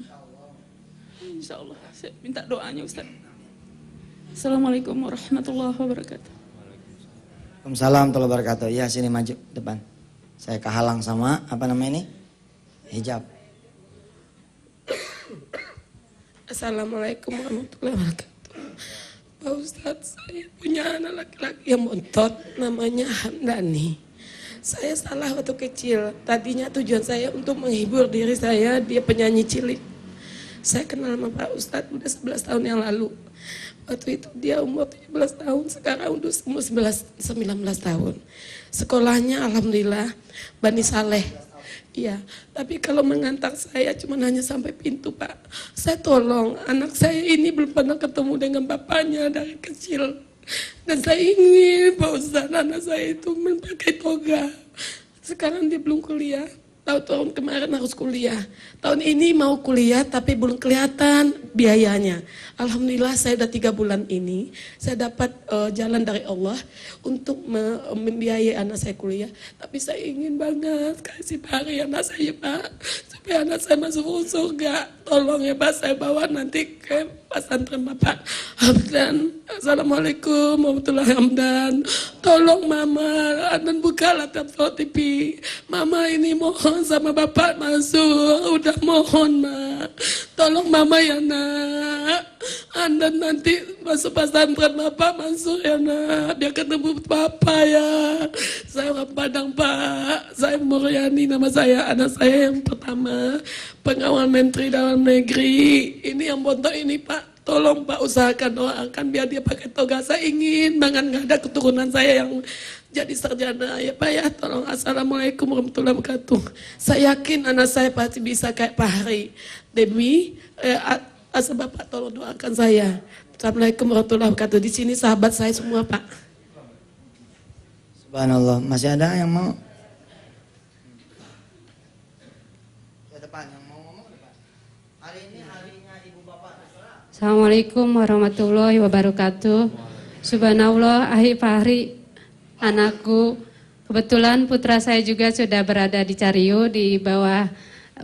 Insya Allah, saya minta doanya Ustaz. Assalamualaikum warahmatullahi wabarakatuh. Waalaikumsalam warahmatullahi wabarakatuh. Ya sini maju depan. Saya kehalang sama apa namanya ini? Hijab. Assalamualaikum warahmatullahi wabarakatuh. Pak Ustadz, saya punya anak laki-laki yang bontot namanya Hamdani. Saya salah waktu kecil. Tadinya tujuan saya untuk menghibur diri saya, dia penyanyi cilik. Saya kenal sama Pak Ustadz udah 11 tahun yang lalu. Waktu itu dia umur 17 tahun, sekarang udah umur 19 tahun. Sekolahnya alhamdulillah Bani Saleh. Iya, tapi kalau mengantar saya cuma hanya sampai pintu Pak. Saya tolong, anak saya ini belum pernah ketemu dengan bapaknya dari kecil. Dan saya ingin Pak Ustadz anak saya itu memakai toga. Sekarang dia belum kuliah. Tahun kemarin harus kuliah. Tahun ini mau kuliah tapi belum kelihatan biayanya. Alhamdulillah saya udah 3 bulan ini. Saya dapat jalan dari Allah untuk membiayai anak saya kuliah. Tapi saya ingin banget kasih pari anak saya Pak. Supaya anak saya masuk surga. Tolong ya Pak, saya bawa nanti ke pesantren Bapak Hamdan. Assalamualaikum warahmatullahi wabarakatuh. Tolong Mama, Anan bukalah TV. Mama ini mohon sama Bapak masuk. Udah mohon Mak. Tolong Mama ya Nak. Anda nanti masuk pesantren Bapak masuk ya Nak. Biar ketemu Bapak ya. Saya orang Padang Pak. Saya Muryani nama saya. Anak saya yang pertama. Pengawal Menteri Dalam Negeri. Ini yang bontok ini Pak. Tolong Pak usahakan doakan biar dia pakai toga. Saya ingin banget nggak ada keturunan saya yang jadi sarjana ya Pak ya. Tolong. Assalamualaikum warahmatullahi wabarakatuh. Saya yakin anak saya pasti bisa kayak Pak Hari. Demi asal Bapak tolong doakan saya. Assalamualaikum warahmatullahi wabarakatuh. Di sini sahabat saya semua Pak. Subhanallah. Masih ada yang mau? Ke depan yang mau ngomong depan. Hari ini harinya ibu bapak. Assalamualaikum warahmatullahi wabarakatuh. Subhanallah, Ahi Fahri, anakku. Kebetulan putra saya juga sudah berada di Cariu di bawah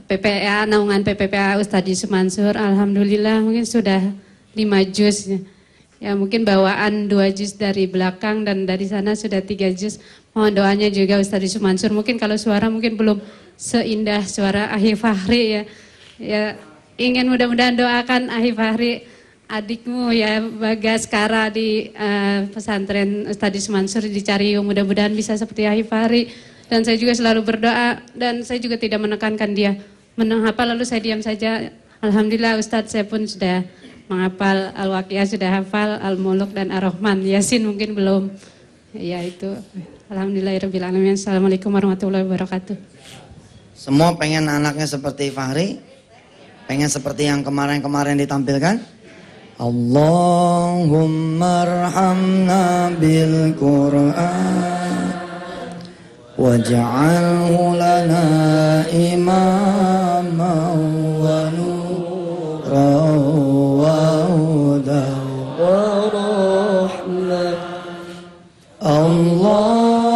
PPA, naungan PPPA Ustadz Yusuf Mansur. Alhamdulillah mungkin sudah 5 juz. Ya mungkin bawaan 2 juz dari belakang dan dari sana sudah 3 juz. Mohon doanya juga Ustadz Yusuf Mansur. Mungkin kalau suara mungkin belum seindah suara Ahi Fahri ya. Ya ingin mudah-mudahan doakan Ahi Fahri, adikmu ya Bagaskara di pesantren Ustadz Yusuf Mansur di Cariu. Mudah-mudahan bisa seperti Ahi Fahri. Dan saya juga selalu berdoa dan saya juga tidak menekankan dia menghafal lalu saya diam saja. Alhamdulillah Ustadz saya pun sudah menghafal Al-Waqiah sudah hafal, Al-Muluk dan Ar-Rahman. Yasin mungkin belum. Ya itu. Alhamdulillahirabbil alamin. Assalamualaikum warahmatullahi wabarakatuh. Semua pengen anaknya seperti Fahri? Pengen seperti yang kemarin-kemarin ditampilkan? Allahumma arhamna bil Qur'an waj'alhu lana imaman wa nuran wa hudan wa rahmah. Allahumma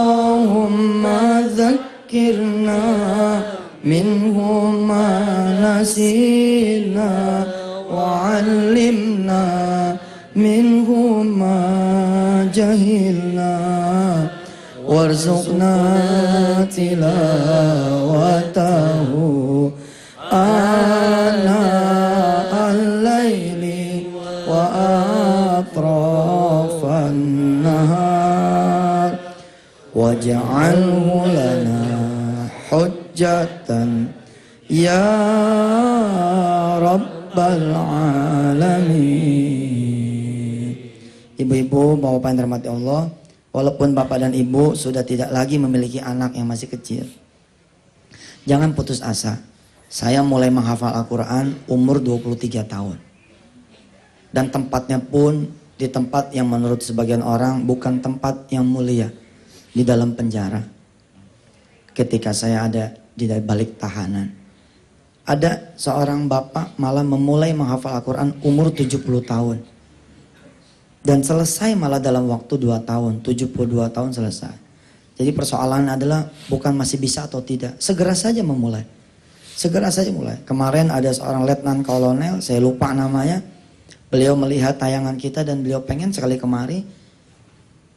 dzakkirna minhu ma nasina wa 'allimna minhu ma jahilna warzuqna tilawatahu ana al-laili wa atrafan nahar waj'alhu lana hujjatan ya rabbal alamin. Ibu-ibu, bapak yang dirahmati Allah, walaupun bapak dan ibu sudah tidak lagi memiliki anak yang masih kecil, jangan putus asa. Saya mulai menghafal Al-Quran umur 23 tahun. Dan tempatnya pun di tempat yang menurut sebagian orang bukan tempat yang mulia, di dalam penjara. Ketika saya ada di balik tahanan, ada seorang bapak malah memulai menghafal Al-Quran umur 70 tahun. Dan selesai malah dalam waktu 2 tahun, 72 tahun selesai. Jadi persoalan adalah bukan masih bisa atau tidak, segera saja memulai. Segera saja mulai. Kemarin ada seorang letnan kolonel, saya lupa namanya. Beliau melihat tayangan kita dan beliau pengen sekali kemari.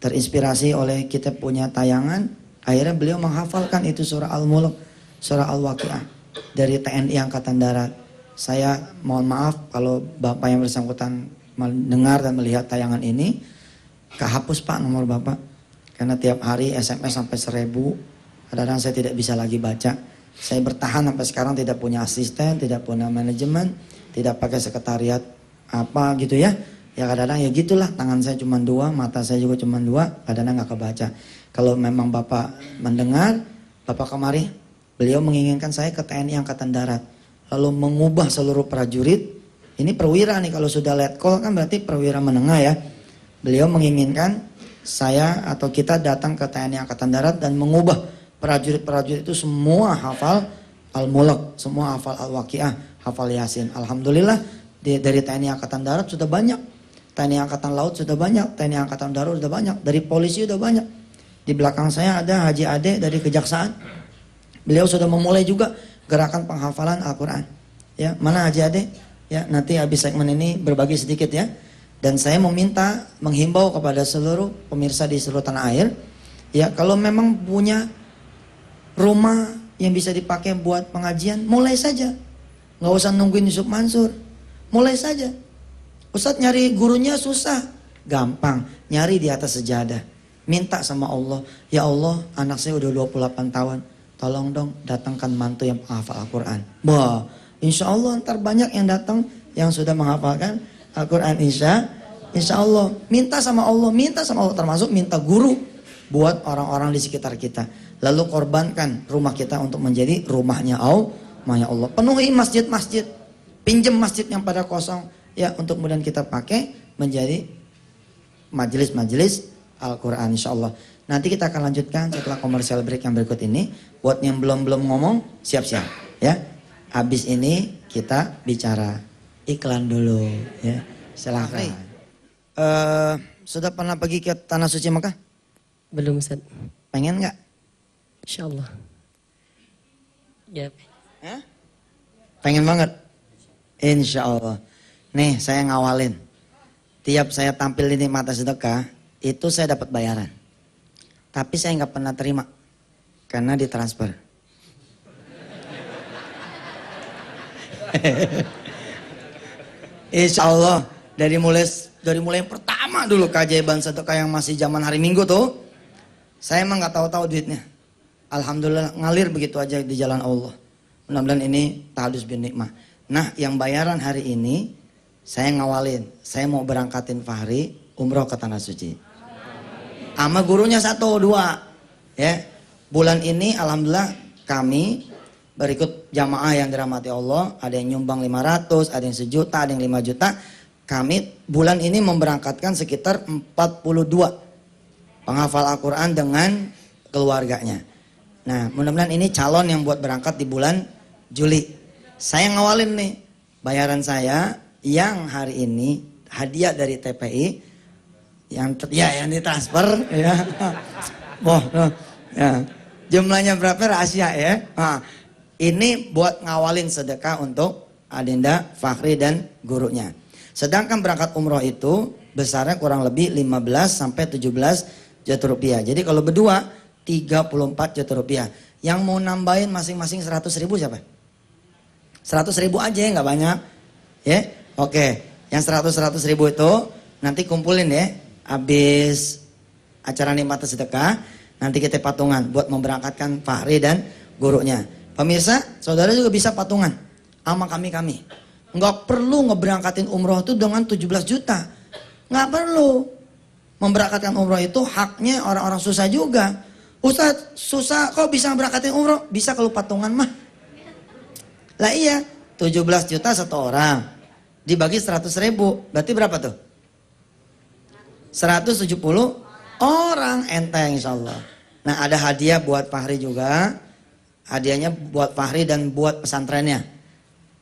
Terinspirasi oleh kita punya tayangan, akhirnya beliau menghafalkan itu surah Al-Mulk, surah Al-Waqiah dari TNI Angkatan Darat. Saya mohon maaf kalau bapak yang bersangkutan mendengar dan melihat tayangan ini, kehapus pak nomor bapak. Karena tiap hari SMS sampai 1000, kadang-kadang saya tidak bisa lagi baca. Saya bertahan sampai sekarang tidak punya asisten, tidak punya manajemen, tidak pakai sekretariat apa gitu ya. Ya kadang-kadang ya gitulah, tangan saya cuma 2, mata saya juga cuma 2, kadang-kadang nggak kebaca. Kalau memang bapak mendengar, bapak kemari, beliau menginginkan saya ke TNI Angkatan Darat. Lalu mengubah seluruh prajurit. Ini perwira nih, kalau sudah letkol kan berarti perwira menengah ya. Beliau menginginkan saya atau kita datang ke TNI Angkatan Darat dan mengubah prajurit-prajurit itu semua hafal Al-Mulk, semua hafal Al-Waqiah, hafal Yasin. Alhamdulillah dari TNI Angkatan Darat sudah banyak, TNI Angkatan Laut sudah banyak, TNI Angkatan Darat sudah banyak, dari polisi sudah banyak. Di belakang saya ada Haji Ade dari Kejaksaan. Beliau sudah memulai juga gerakan penghafalan Al-Quran. Ya, mana Haji Ade? Ya, nanti habis segmen ini berbagi sedikit ya. Dan saya meminta, menghimbau kepada seluruh pemirsa di seluruh tanah air, ya kalau memang punya rumah yang bisa dipakai buat pengajian, mulai saja. Nggak usah nungguin Yusuf Mansur, mulai saja. Ustadz nyari gurunya susah, gampang, nyari di atas sejadah. Minta sama Allah, ya Allah anak saya udah 28 tahun, tolong dong datangkan mantu yang menghafal Al-Quran. Wah, insya Allah ntar banyak yang datang yang sudah menghafalkan Al-Quran insya Allah. Minta sama Allah, termasuk minta guru buat orang-orang di sekitar kita. Lalu korbankan rumah kita untuk menjadi rumahnya Allah. Penuhi masjid-masjid, pinjam masjid yang pada kosong ya untuk kemudian kita pakai menjadi majelis-majelis Al-Quran insya Allah. Nanti kita akan lanjutkan setelah komersial break yang berikut ini. Buat yang belum ngomong, siap-siap ya. Habis ini kita bicara iklan dulu ya. Silahkan. Sudah pernah pergi ke Tanah Suci Mekah? Belum Ustaz. Pengen nggak? Insyaallah. Ya. Pengen banget? Insya Allah. Nih saya ngawalin. Tiap saya tampil di Mata Sedekah, itu saya dapat bayaran. Tapi saya nggak pernah terima. Karena ditransfer. Insya Allah dari mulai yang pertama dulu keajaiban sedekah yang masih zaman hari Minggu tuh, saya emang nggak tahu duitnya. Alhamdulillah ngalir begitu aja di jalan Allah. Mudah-mudahan ini tahadus bin nikmah. Nah yang bayaran hari ini saya ngawalin, saya mau berangkatin Fahri umroh ke Tanah Suci. Sama gurunya 1, 2. Ya. Bulan ini alhamdulillah kami berikut jamaah yang dirahmati Allah, ada yang nyumbang 500, ada yang 1 juta, ada yang 5 juta. Kami bulan ini memberangkatkan sekitar 42 penghafal Al-Quran dengan keluarganya. Nah, mudah-mudahan ini calon yang buat berangkat di bulan Juli. Saya ngawalin nih, bayaran saya yang hari ini hadiah dari TPI yang ditransfer ya. Ya. Jumlahnya berapa rahasia ya. Nah, ini buat ngawalin sedekah untuk Adinda, Fahri dan gurunya. Sedangkan berangkat umroh itu besarnya kurang lebih 15 sampai 17 juta rupiah. Jadi kalau berdua 34 juta rupiah. Yang mau nambahin masing-masing 100 ribu siapa? 100 ribu aja ya, nggak banyak. Ya, oke. Yang 100 ribu itu nanti kumpulin ya. Habis acara nikmat sedekah, nanti kita patungan buat memberangkatkan Fahri dan gurunya. Pemirsa, saudara juga bisa patungan sama kami. Nggak perlu ngeberangkatin umroh itu dengan 17 juta. Nggak perlu. Memberangkatkan umroh itu haknya orang-orang susah juga. Ustadz, susah kok bisa berangkatin umroh? Bisa kalau patungan mah. Lah iya, 17 juta 1 orang. Dibagi 100 ribu, berarti berapa tuh? 170 orang, enteng insya Allah. Nah, ada hadiah buat Fahri juga. Hadiahnya buat Fahri dan buat pesantrennya.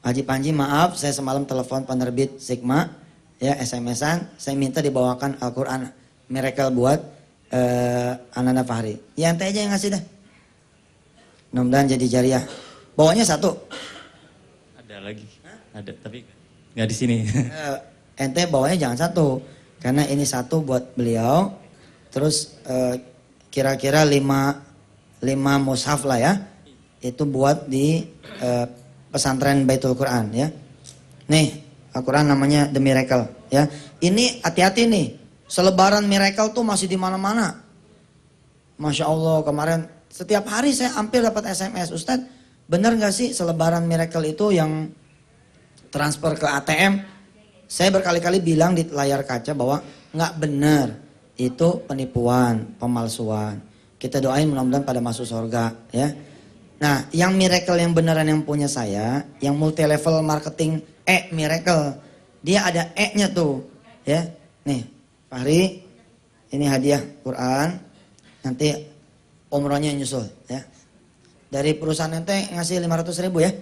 Haji Panji, maaf saya semalam telepon penerbit Sigma, ya SMS-an, saya minta dibawakan Al-Quran Miracle buat anak-anak Fahri. Ya ente aja yang ngasih dah. Mudah-mudahan jadi jariah. Bawanya 1. Ada lagi. Ada, tapi nggak di sini. Ente bawanya jangan 1, karena ini 1 buat beliau. Terus kira-kira 5 mushaf lah ya. Itu buat di pesantren Baitul Quran ya. Nih, Al-Quran namanya The Miracle ya. Ini hati-hati nih. Selebaran Miracle tuh masih di mana-mana. Masya Allah, kemarin setiap hari saya hampir dapat SMS, Ustadz, benar nggak sih selebaran Miracle itu yang transfer ke ATM? Saya berkali-kali bilang di layar kaca bahwa nggak benar. Itu penipuan, pemalsuan. Kita doain mudah-mudahan pada masuk surga ya. Nah, yang Miracle yang beneran yang punya saya, yang multi level marketing Miracle, dia ada E-nya tuh, ya. Nih, Fahri, ini hadiah Quran, nanti umrohnya nyusul, ya. Dari perusahaan ente ngasih 500 ribu ya.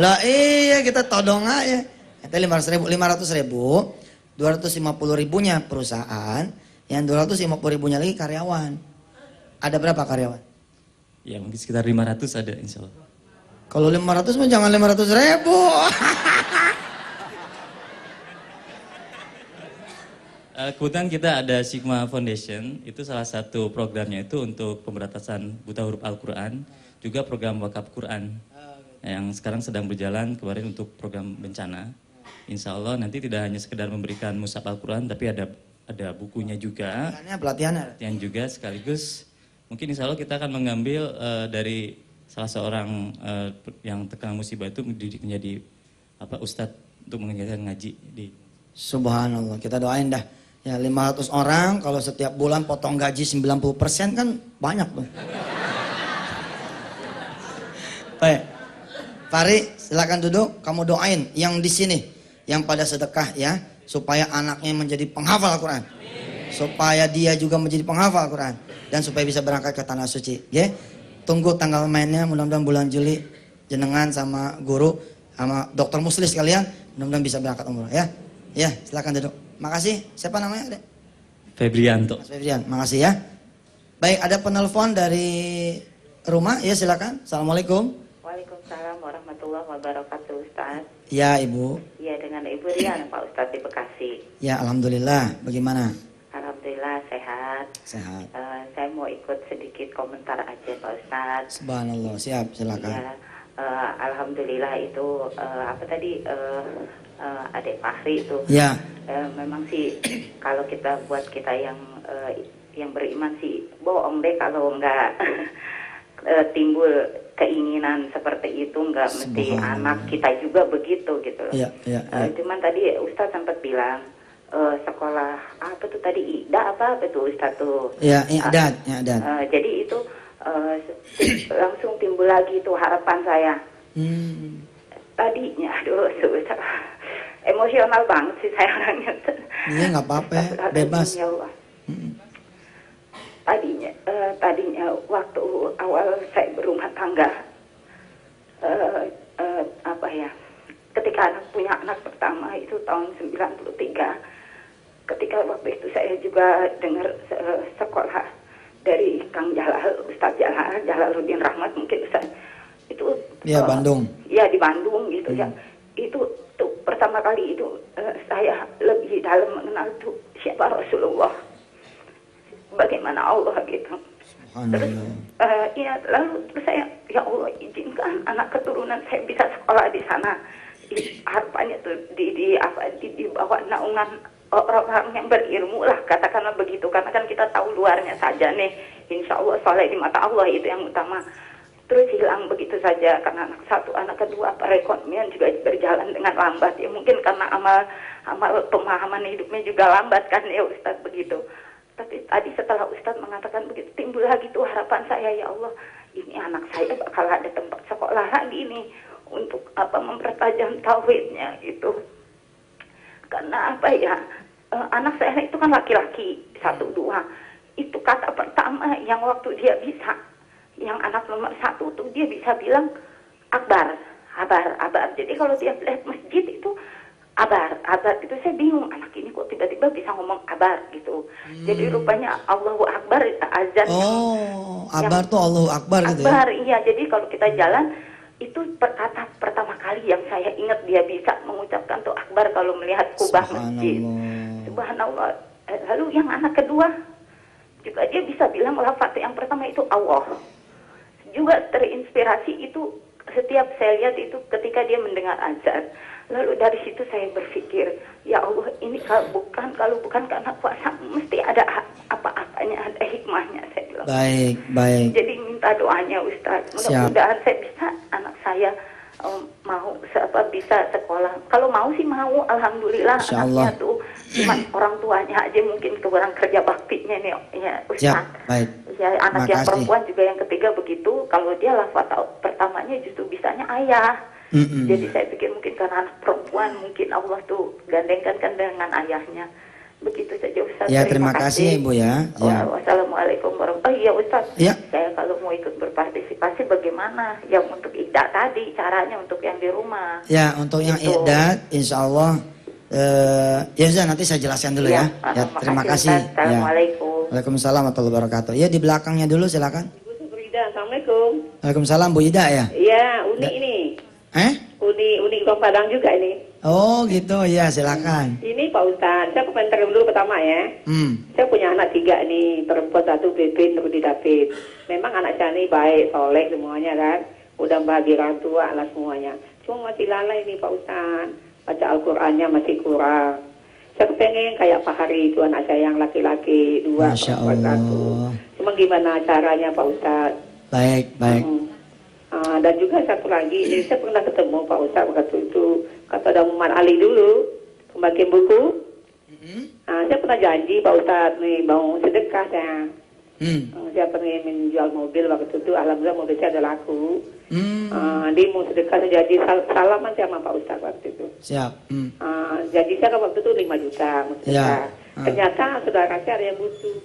Lah iya kita todong aja. Ente 500 ribu, 250 ribunya perusahaan, yang 250 ribunya lagi karyawan. Ada berapa karyawan? Ya mungkin sekitar 500 ada insya Allah. Kalau 500 mah jangan 500 ribu. Kebetulan kita ada Sigma Foundation, itu salah satu programnya itu untuk pemberantasan buta huruf Al-Quran, juga program wakaf Quran yang sekarang sedang berjalan kemarin untuk program bencana. Insya Allah nanti tidak hanya sekedar memberikan mushaf Al-Quran, tapi ada bukunya juga. Pelatihan juga sekaligus. Mungkin insya Allah kita akan mengambil dari salah seorang yang terkena musibah itu mendidik menjadi ustadz untuk mengajarkan ngaji di. Subhanallah, kita doain dah. Ya 500 orang kalau setiap bulan potong gaji 90% kan banyak tuh. Baik. Fahri, silakan duduk, kamu doain yang di sini yang pada sedekah ya, supaya anaknya menjadi penghafal Al-Quran. Supaya dia juga menjadi penghafal Al-Quran dan supaya bisa berangkat ke Tanah Suci. Ya, tunggu tanggal mainnya, mudah-mudahan bulan Juli jenengan sama guru sama dokter muslim sekalian mudah-mudahan bisa berangkat umroh ya. Ya, silakan duduk. Makasih. Siapa namanya, Dek? Febrianto. Mas Febrian, makasih ya. Baik, ada penelpon dari rumah, ya silakan. Assalamualaikum. Waalaikumsalam warahmatullahi wabarakatuh, Ustaz. Ya, Ibu. Iya, dengan Ibu Rian, Pak Ustaz di Bekasi. Ya, alhamdulillah. Bagaimana? Alhamdulillah sehat. Sehat. Saya mau ikut sedikit komentar aja, Pak Ustaz. Subhanallah, siap, silakan. Ya, alhamdulillah itu apa tadi Adik Fahri itu. Ya. Memang sih kalau kita buat kita yang beriman sih bohong deh kalau nggak timbul keinginan seperti itu, nggak mesti anak kita juga begitu gitu loh. Iya, iya, iya. Cuman tadi Ustadz sempat bilang sekolah apa tuh tadi IDA apa tuh Ustadz tuh? Iya, I'dad, I'dad. Jadi itu langsung timbul lagi tuh harapan saya. Tadinya, aduh, emosional banget sih saya orangnya. Iya, nggak apa-apa, bebas. Ya Allah. Tadinya waktu awal saya berumah tangga, ketika punya anak pertama itu tahun 93, ketika waktu itu saya juga dengar sekolah dari Kang Jalal, Ustadz Jalaluddin Rahmat mungkin Ustadz itu. Iya, Bandung. Iya, di Bandung gitu ya. Itu tuh pertama kali itu saya lebih dalam mengenal tuh siapa Rasulullah, bagaimana Allah gitu. Terus lalu saya, ya Allah izinkan anak keturunan saya bisa sekolah di sana. Harapannya tuh di bawah naungan orang-orang yang berilmu lah, katakanlah begitu, karena kan kita tahu luarnya saja nih, insya Allah soleh di mata Allah itu yang utama. Terus hilang begitu saja karena anak satu, anak kedua, perekonomian juga berjalan dengan lambat ya, mungkin karena amal pemahaman hidupnya juga lambat kan ya Ustadz begitu. Tapi tadi setelah Ustadz mengatakan begitu, timbul lagi tuh harapan saya, ya Allah ini anak saya bakal ada tempat sekolah lagi nih untuk mempertajam tauhidnya itu. Karena anak saya itu kan laki-laki 1, 2. Itu kata pertama yang waktu dia bisa, yang anak nomor 1 tuh dia bisa bilang akbar. Jadi kalau dia lihat masjid itu abar itu saya bingung, anak ini kok tiba-tiba bisa ngomong abar gitu. Jadi rupanya Allahu Akbar azan. Abar tuh Allahu Akbar gitu ya. Akbar, iya. Jadi kalau kita jalan itu kata pertama kali yang saya ingat dia bisa mengucapkan tuh akbar kalau melihat kubah masjid. Subhanallah. Lalu yang anak kedua juga dia bisa bilang lafaz yang pertama itu Allah. Juga terinspirasi itu setiap saya lihat itu ketika dia mendengar azan. Lalu dari situ saya berpikir, ya Allah ini kalau bukan karena kuasa, mesti ada apa-apanya, ada hikmahnya saya bilang. Baik. Jadi minta doanya Ustaz. Mudah-mudahan saya bisa, anak saya mau bisa sekolah. Kalau mau sih mau, alhamdulillah. Anaknya tuh cuma orang tuanya aja mungkin kurang kerja baktinya nih ya Ustaz. Baik. Ya, anak yang perempuan juga yang ketiga begitu. Kalau dia lafaz pertamanya justru bisanya ayah. Jadi saya pikir mungkin karena anak perempuan mungkin Allah tuh gandengkan dengan ayahnya. Begitu saja Ustaz. Ya, terima kasih Ibu ya. Wassalamualaikum warahmatullahi wabarakatuh. Iya Ustaz. Ya. Saya kalau mau ikut berpartisipasi bagaimana? Yang untuk IDA tadi caranya untuk yang di rumah. Ya, untuk yang IDA insya Allah ya sudah nanti saya jelaskan dulu ya. Ya, terima kasih. Assalamualaikum. Waalaikumsalam warahmatullahi wabarakatuh. Ya, di belakangnya dulu silakan. Bu Ida, Assalamualaikum. Waalaikumsalam Bu Ida ya. Iya, Uni ini. Uni Padang juga ini. Oh gitu, ya silakan. Ini Pak Ustadz, saya komentar dulu pertama ya. Saya punya anak 3 nih, perempuan 1 Bebin, Rudi David. Memang anak saya ini baik, soleh semuanya kan. Udah bahagia orang tua lah semuanya. Cuma masih lalai nih Pak Ustadz. Baca Al-Qurannya masih kurang. Saya pengen kayak Pak Hari itu anak saya yang laki-laki 2. Masya Allah. Cuma gimana caranya Pak Ustadz? Baik. Dan juga satu lagi, jadi saya pernah ketemu Pak Ustadz waktu itu, kata ada Muhammad Ali dulu, pembagian buku. Saya pernah janji Pak Ustadz nih, mau sedekah saya. Saya pengen menjual mobil waktu itu, alhamdulillah mobil saya ada laku. Dia mau sedekah, saya janji salaman sama Pak Ustadz waktu itu. Siap. Janji saya waktu itu 5 juta mau sedekah. Ternyata saudara saya ada yang butuh.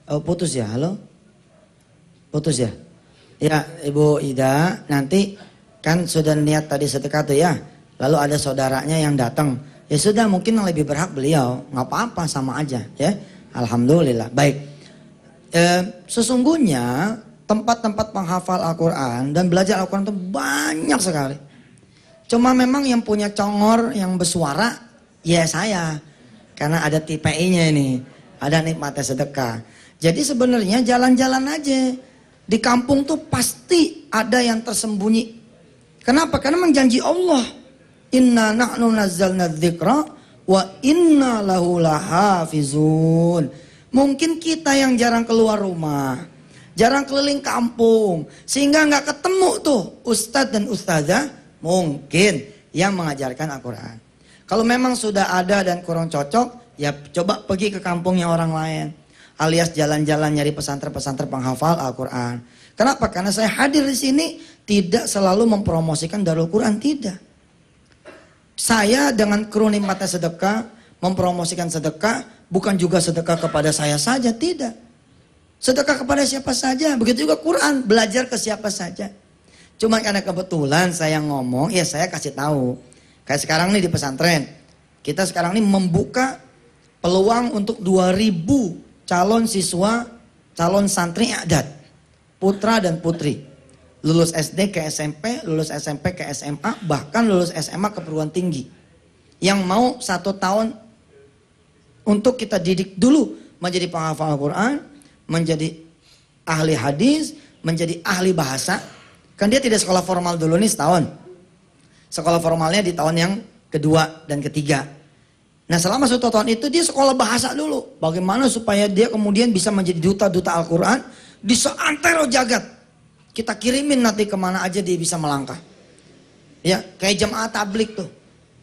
Oh putus ya, halo? Putus ya? Ya Ibu Ida, nanti kan sudah niat tadi sedekah tuh ya. Lalu ada saudaranya yang datang. Ya sudah, mungkin yang lebih berhak beliau. Nggak apa-apa, sama aja ya. Alhamdulillah. Baik. Sesungguhnya tempat-tempat penghafal Al-Quran dan belajar Al-Quran itu banyak sekali. Cuma memang yang punya congor, yang bersuara, ya saya. Karena ada TPI-nya ini. Ada nikmatnya sedekah. Jadi sebenarnya jalan-jalan aja. Di kampung tuh pasti ada yang tersembunyi. Kenapa? Karena memang janji Allah. Inna nahnu nazzalna dzikra wa inna lahu lahafizun. Mungkin kita yang jarang keluar rumah, jarang keliling kampung, sehingga nggak ketemu tuh ustadz dan ustazah mungkin yang mengajarkan Al-Quran. Kalau memang sudah ada dan kurang cocok, ya coba pergi ke kampungnya orang lain, alias jalan-jalan nyari pesantren-pesantren penghafal Al-Quran. Kenapa? Karena saya hadir di sini tidak selalu mempromosikan Darul Quran, tidak. Saya dengan kru nikmatnya sedekah, mempromosikan sedekah, bukan juga sedekah kepada saya saja, tidak. Sedekah kepada siapa saja, begitu juga Quran, belajar ke siapa saja. Cuma karena kebetulan saya ngomong, ya saya kasih tahu. Kayak sekarang nih di pesantren, kita sekarang ini membuka peluang untuk 2.000 calon siswa, calon santri adat, putra dan putri. Lulus SD ke SMP, lulus SMP ke SMA, bahkan lulus SMA ke perguruan tinggi. Yang mau 1 tahun untuk kita didik dulu menjadi penghafal Al-Quran, menjadi ahli hadis, menjadi ahli bahasa. Kan dia tidak sekolah formal dulu nih setahun. Sekolah formalnya di tahun yang kedua dan ketiga. Nah selama 1 tahun itu dia sekolah bahasa dulu. Bagaimana supaya dia kemudian bisa menjadi duta-duta Al-Quran di seantero jagat. Kita kirimin nanti kemana aja dia bisa melangkah. Ya kayak jemaah tablik tuh.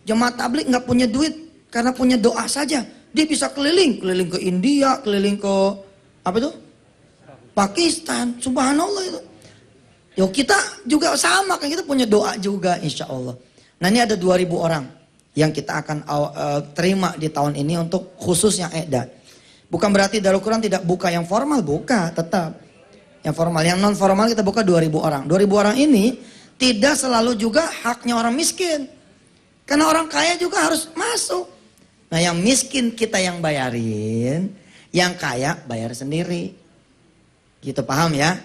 Jemaah tablik nggak punya duit karena punya doa saja. Dia bisa keliling ke India, keliling ke apa itu? Pakistan, subhanallah itu. Yo kita juga sama kan, kita punya doa juga insya Allah. Nah ini ada 2.000 orang yang kita akan terima di tahun ini untuk khusus yang edat. Bukan berarti Darul Quran tidak buka yang formal, buka tetap. Yang formal, yang non formal kita buka 2.000 orang. 2.000 orang ini tidak selalu juga haknya orang miskin. Karena orang kaya juga harus masuk. Nah yang miskin kita yang bayarin, yang kaya bayar sendiri. Gitu paham ya?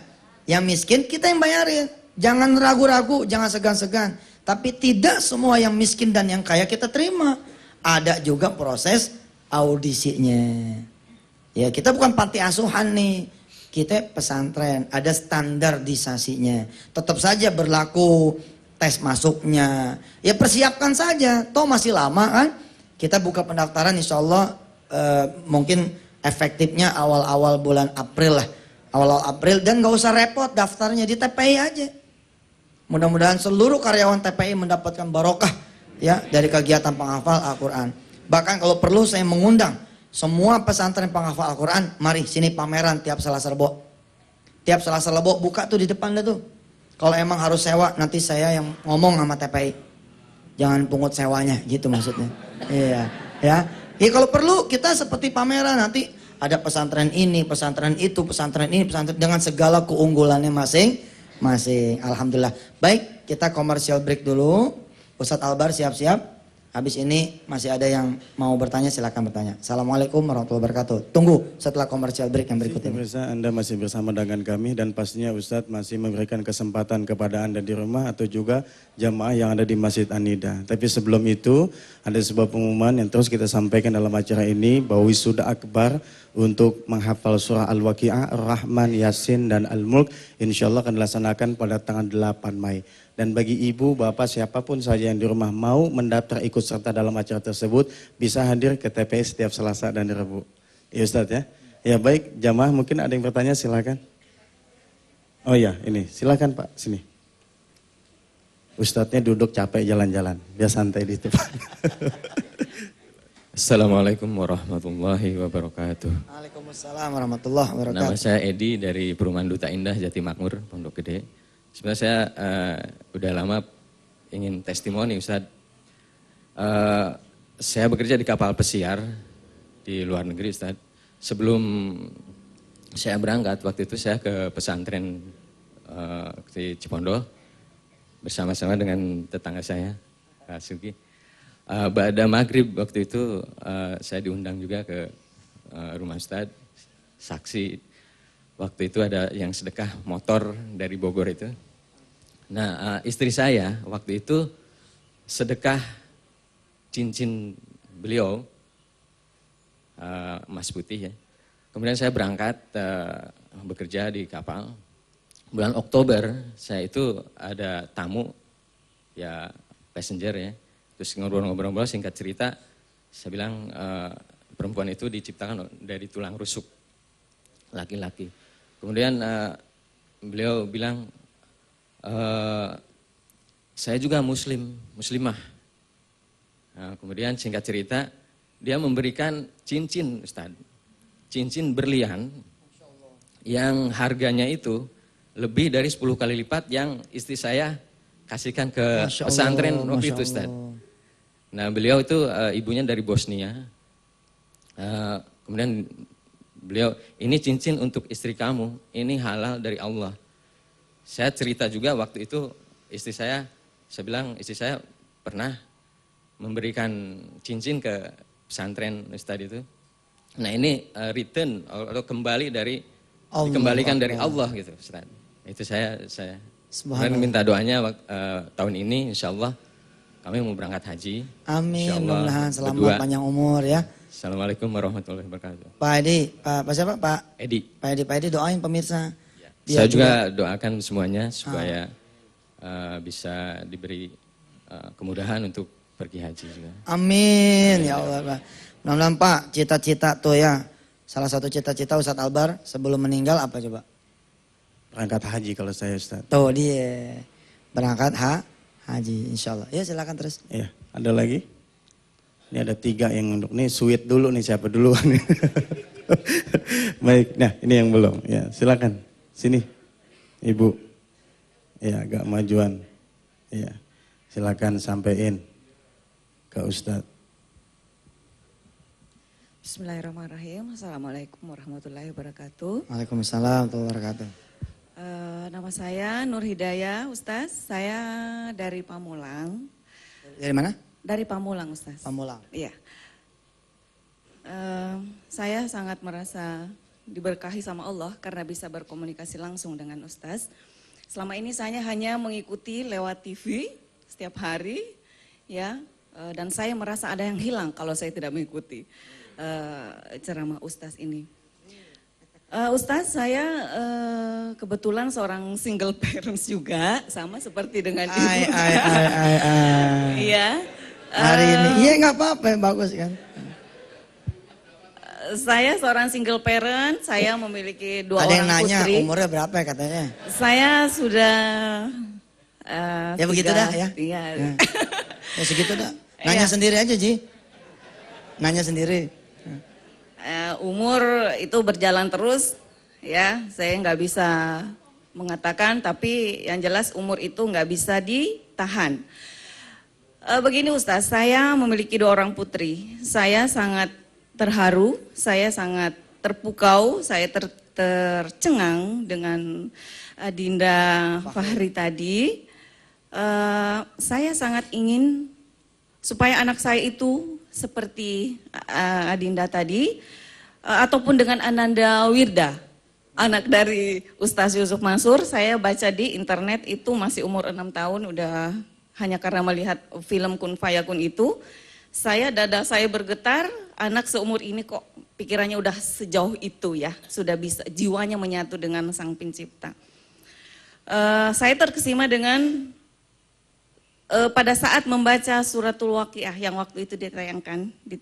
Yang miskin kita yang bayarin. Jangan ragu-ragu, jangan segan-segan. Tapi tidak semua yang miskin dan yang kaya kita terima. Ada juga proses audisinya. Ya kita bukan panti asuhan nih. Kita pesantren, ada standarisasinya. Tetap saja berlaku tes masuknya. Ya persiapkan saja, toh masih lama kan. Kita buka pendaftaran insya Allah mungkin efektifnya awal-awal bulan April lah. Awal-awal April dan gak usah repot daftarnya di TPI aja. Mudah-mudahan seluruh karyawan TPI mendapatkan barokah ya dari kegiatan penghafal Al-Quran. Bahkan kalau perlu saya mengundang semua pesantren penghafal Al-Quran, mari sini pameran tiap Selasa Lebo. Tiap Selasa Lebo buka tuh di depan dah tuh. Kalau emang harus sewa nanti saya yang ngomong sama TPI. Jangan pungut sewanya gitu maksudnya. Iya, ya. Ya kalau perlu kita seperti pameran nanti ada pesantren ini, pesantren itu, pesantren ini, pesantren dengan segala keunggulannya masing-masing. Alhamdulillah. Baik, kita commercial break dulu. Ustadz Albar siap-siap. Habis ini masih ada yang mau bertanya, silakan bertanya. Assalamualaikum warahmatullahi wabarakatuh. Tunggu setelah commercial break yang berikut ini. Pemirsa, Anda masih bersama dengan kami dan pastinya Ustadz masih memberikan kesempatan kepada Anda di rumah atau juga jamaah yang ada di Masjid An-Nida. Tapi sebelum itu ada sebuah pengumuman yang terus kita sampaikan dalam acara ini bahwa wisuda akbar untuk menghafal surah Al-Waqi'ah, Ar-Rahman, Yasin, dan Al-Mulk insya Allah akan dilaksanakan pada tanggal 8 Mei. Dan bagi ibu, bapak, siapapun saja yang di rumah mau mendaftar ikut serta dalam acara tersebut bisa hadir ke TPS setiap Selasa dan Rabu. Ya Ustadz ya. Ya baik, jamaah mungkin ada yang bertanya silakan. Oh ya ini silakan Pak sini. Ustadznya duduk capek jalan-jalan, biar santai di tempat. Assalamualaikum warahmatullahi wabarakatuh. Waalaikumsalam warahmatullahi wabarakatuh. Nama saya Edi dari Perumahan Duta Indah Jati Makmur, Pondok Gede. Sebenarnya saya udah lama ingin testimoni Ustadz. Saya bekerja di kapal pesiar di luar negeri Ustadz. Sebelum saya berangkat, waktu itu saya ke pesantren di Cipondo bersama-sama dengan tetangga saya, Kak Sugi. Pada maghrib waktu itu saya diundang juga ke rumah Ustadz, saksi. Waktu itu ada yang sedekah motor dari Bogor itu. Nah istri saya waktu itu sedekah cincin beliau, emas putih ya. Kemudian saya berangkat bekerja di kapal. Bulan Oktober saya itu ada tamu, ya passenger ya. Terus ngobrol-ngobrol singkat cerita, saya bilang perempuan itu diciptakan dari tulang rusuk, laki-laki. Kemudian beliau bilang, saya juga muslimah. Nah, kemudian singkat cerita, dia memberikan cincin, Ustaz. Cincin berlian yang harganya itu lebih dari 10 kali lipat yang istri saya kasihkan ke pesantren waktu itu, Ustaz. Nah, beliau itu ibunya dari Bosnia. Kemudian beliau, ini cincin untuk istri kamu, ini halal dari Allah. Saya cerita juga waktu itu saya bilang istri saya pernah memberikan cincin ke pesantren Ustaz itu. Nah, ini return atau kembali dari Allah, dikembalikan dari Allah gitu, Ustaz. Itu saya minta doanya tahun ini insya Allah kami mau berangkat haji. Amin, mudah-mudahan selamat panjang umur ya. Assalamualaikum warahmatullahi wabarakatuh. Pak Edi, Pak siapa? Pak Edi. Pak Edi doain pemirsa. Saya juga doakan semuanya supaya bisa diberi kemudahan untuk pergi haji juga. Amin ya Allah Pak. Mudah-mudahan Pak, cita-cita tuh ya. Salah satu cita-cita Ustadz Albar sebelum meninggal apa coba? Berangkat haji kalau saya, Ustaz. Tuh dia. Berangkat haji insyaallah. Ya silakan terus. Iya, ada lagi? Ini ada 3 yang untuk nih sweet dulu nih, siapa dulu? Baik, nah ini yang belum. Ya, silakan. Sini. Ibu. Ya, agak majuan. Ya. Silakan sampein ke Ustadz. Bismillahirrahmanirrahim. Assalamualaikum warahmatullahi wabarakatuh. Waalaikumsalam warahmatullahi wabarakatuh. Nama saya Nur Hidayah, Ustaz. Saya dari Pamulang. Dari mana? Dari Pamulang, Ustaz. Pamulang. Iya. Saya sangat merasa diberkahi sama Allah karena bisa berkomunikasi langsung dengan Ustaz. Selama ini saya hanya mengikuti lewat TV setiap hari, ya. Dan saya merasa ada yang hilang kalau saya tidak mengikuti ceramah Ustaz ini. Ustaz, saya kebetulan seorang single parents juga, sama seperti dengan ibu. Iya. Hari ini, iya nggak apa-apa, bagus kan. Saya seorang single parent, saya memiliki 2 orang putri. Ada yang nanya umurnya berapa ya katanya? Saya sudah ya begitu dah ya. Iya. Ya segitu dah. Nanya sendiri aja Ji. Nanya sendiri. Umur itu berjalan terus, ya. Saya nggak bisa mengatakan, tapi yang jelas umur itu nggak bisa ditahan. Begini Ustaz, saya memiliki 2 orang putri. Saya sangat terharu, saya sangat terpukau, saya tercengang dengan Adinda Fahri tadi. Saya sangat ingin supaya anak saya itu seperti Adinda tadi, ataupun dengan Ananda Wirda, anak dari Ustaz Yusuf Mansur. Saya baca di internet itu masih umur 6 tahun, udah hanya karena melihat film Kun Fayakun itu, dada saya bergetar, anak seumur ini kok pikirannya udah sejauh itu ya, sudah bisa jiwanya menyatu dengan Sang Pencipta. Saya terkesima dengan pada saat membaca suratul Waqiah yang waktu itu ditayangkan di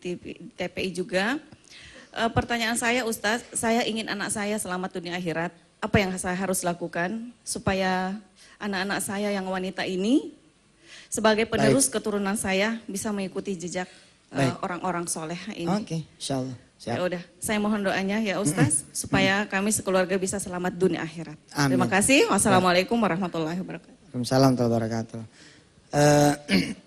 TPI juga. Pertanyaan saya Ustaz, saya ingin anak saya selamat dunia akhirat. Apa yang saya harus lakukan supaya anak-anak saya yang wanita ini sebagai penerus keturunan saya bisa mengikuti jejak orang-orang soleh ini. Oke, insyaallah. Ya udah, saya mohon doanya ya Ustaz supaya kami sekeluarga bisa selamat dunia akhirat. Amin. Terima kasih. Wassalamualaikum warahmatullahi wabarakatuh. Waalaikumsalam warahmatullahi wabarakatuh.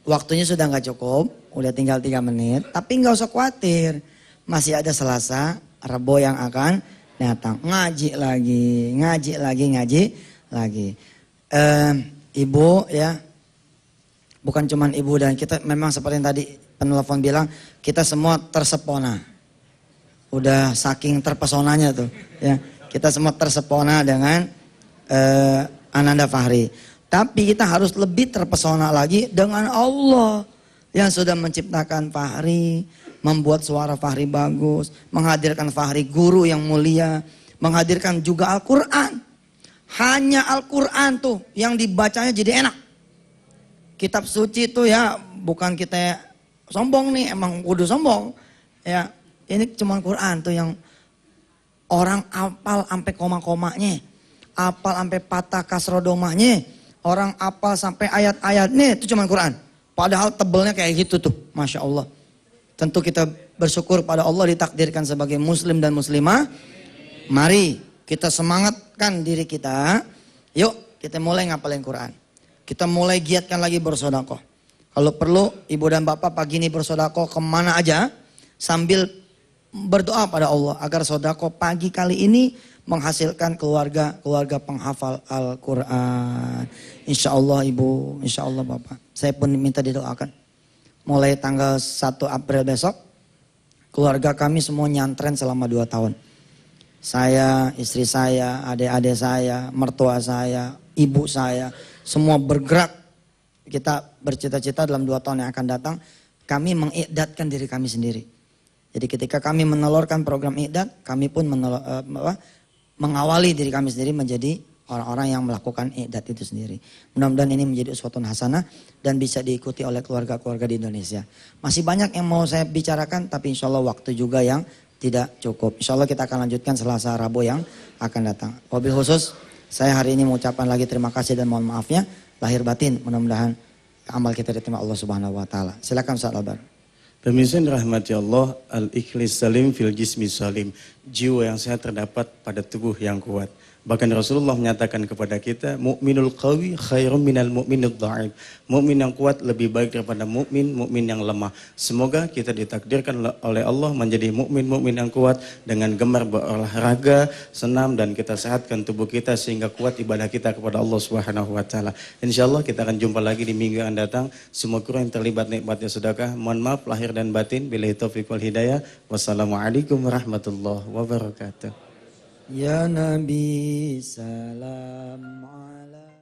Waktunya sudah nggak cukup, udah tinggal 3 menit. Tapi nggak usah khawatir, masih ada Selasa, Rabu yang akan datang. Ngaji lagi. Ibu ya, bukan cuman ibu dan kita memang seperti yang tadi penelpon bilang, kita semua tersepona. Udah saking terpesonanya tuh ya. Kita semua tersepona dengan Ananda Fahri. Tapi kita harus lebih terpesona lagi dengan Allah yang sudah menciptakan Fahri, membuat suara Fahri bagus, menghadirkan Fahri guru yang mulia, menghadirkan juga Al-Quran. Hanya Al-Quran tuh yang dibacanya jadi enak. Kitab suci tuh ya bukan kita sombong nih, emang kudu sombong. Ya, ini cuma Quran tuh yang Orang apal sampai koma-komanya, apal sampai patah kasrodomanya, orang apal sampai ayat-ayatnya, itu cuma Quran. Padahal tebelnya kayak gitu tuh, Masya Allah. Tentu kita bersyukur pada Allah ditakdirkan sebagai muslim dan muslimah. Mari kita semangatkan diri kita. Yuk kita mulai ngapalin Quran. Kita mulai giatkan lagi bersodakoh. Kalau perlu ibu dan bapak pagi ini bersodakoh kemana aja. Sambil berdoa pada Allah agar sodakoh pagi kali ini menghasilkan keluarga penghafal Al-Quran. Insya Allah ibu, insya Allah bapak. Saya pun minta didoakan. Mulai tanggal 1 April besok, keluarga kami semua nyantren selama 2 tahun. Saya, istri saya, adik-adik saya, mertua saya, ibu saya, semua bergerak. Kita bercita-cita dalam 2 tahun yang akan datang, kami mengikdatkan diri kami sendiri. Jadi ketika kami menelurkan program ikdat, kami pun mengawali diri kami sendiri menjadi orang-orang yang melakukan ikdat itu sendiri. Mudah-mudahan ini menjadi uswatun hasanah dan bisa diikuti oleh keluarga-keluarga di Indonesia. Masih banyak yang mau saya bicarakan, tapi insya Allah waktu juga yang tidak cukup. Insya Allah kita akan lanjutkan Selasa Rabu yang akan datang. Wabil khusus, saya hari ini mengucapkan lagi terima kasih dan mohon maafnya. Lahir batin, mudah-mudahan amal kita diterima Allah Subhanahu Wa Taala. Silakan Ustaz Albar. Pemirsa rahmati Allah, al-ikhlas salim fil jismi salim. Jiwa yang sehat terdapat pada tubuh yang kuat. Bahkan Rasulullah menyatakan kepada kita, mukminul qawi khairum minal mu'minid dha'if. Mukmin yang kuat lebih baik daripada mukmin yang lemah. Semoga kita ditakdirkan oleh Allah menjadi mukmin yang kuat dengan gemar berolahraga, senam dan kita sehatkan tubuh kita sehingga kuat ibadah kita kepada Allah Subhanahu wa taala. Insyaallah kita akan jumpa lagi di minggu yang datang. Semua kru yang terlibat nikmatnya sedekah, mohon maaf lahir dan batin. Billahi taufiq wal hidayah. Wassalamualaikum warahmatullahi wabarakatuh. Ya Nabi salam ala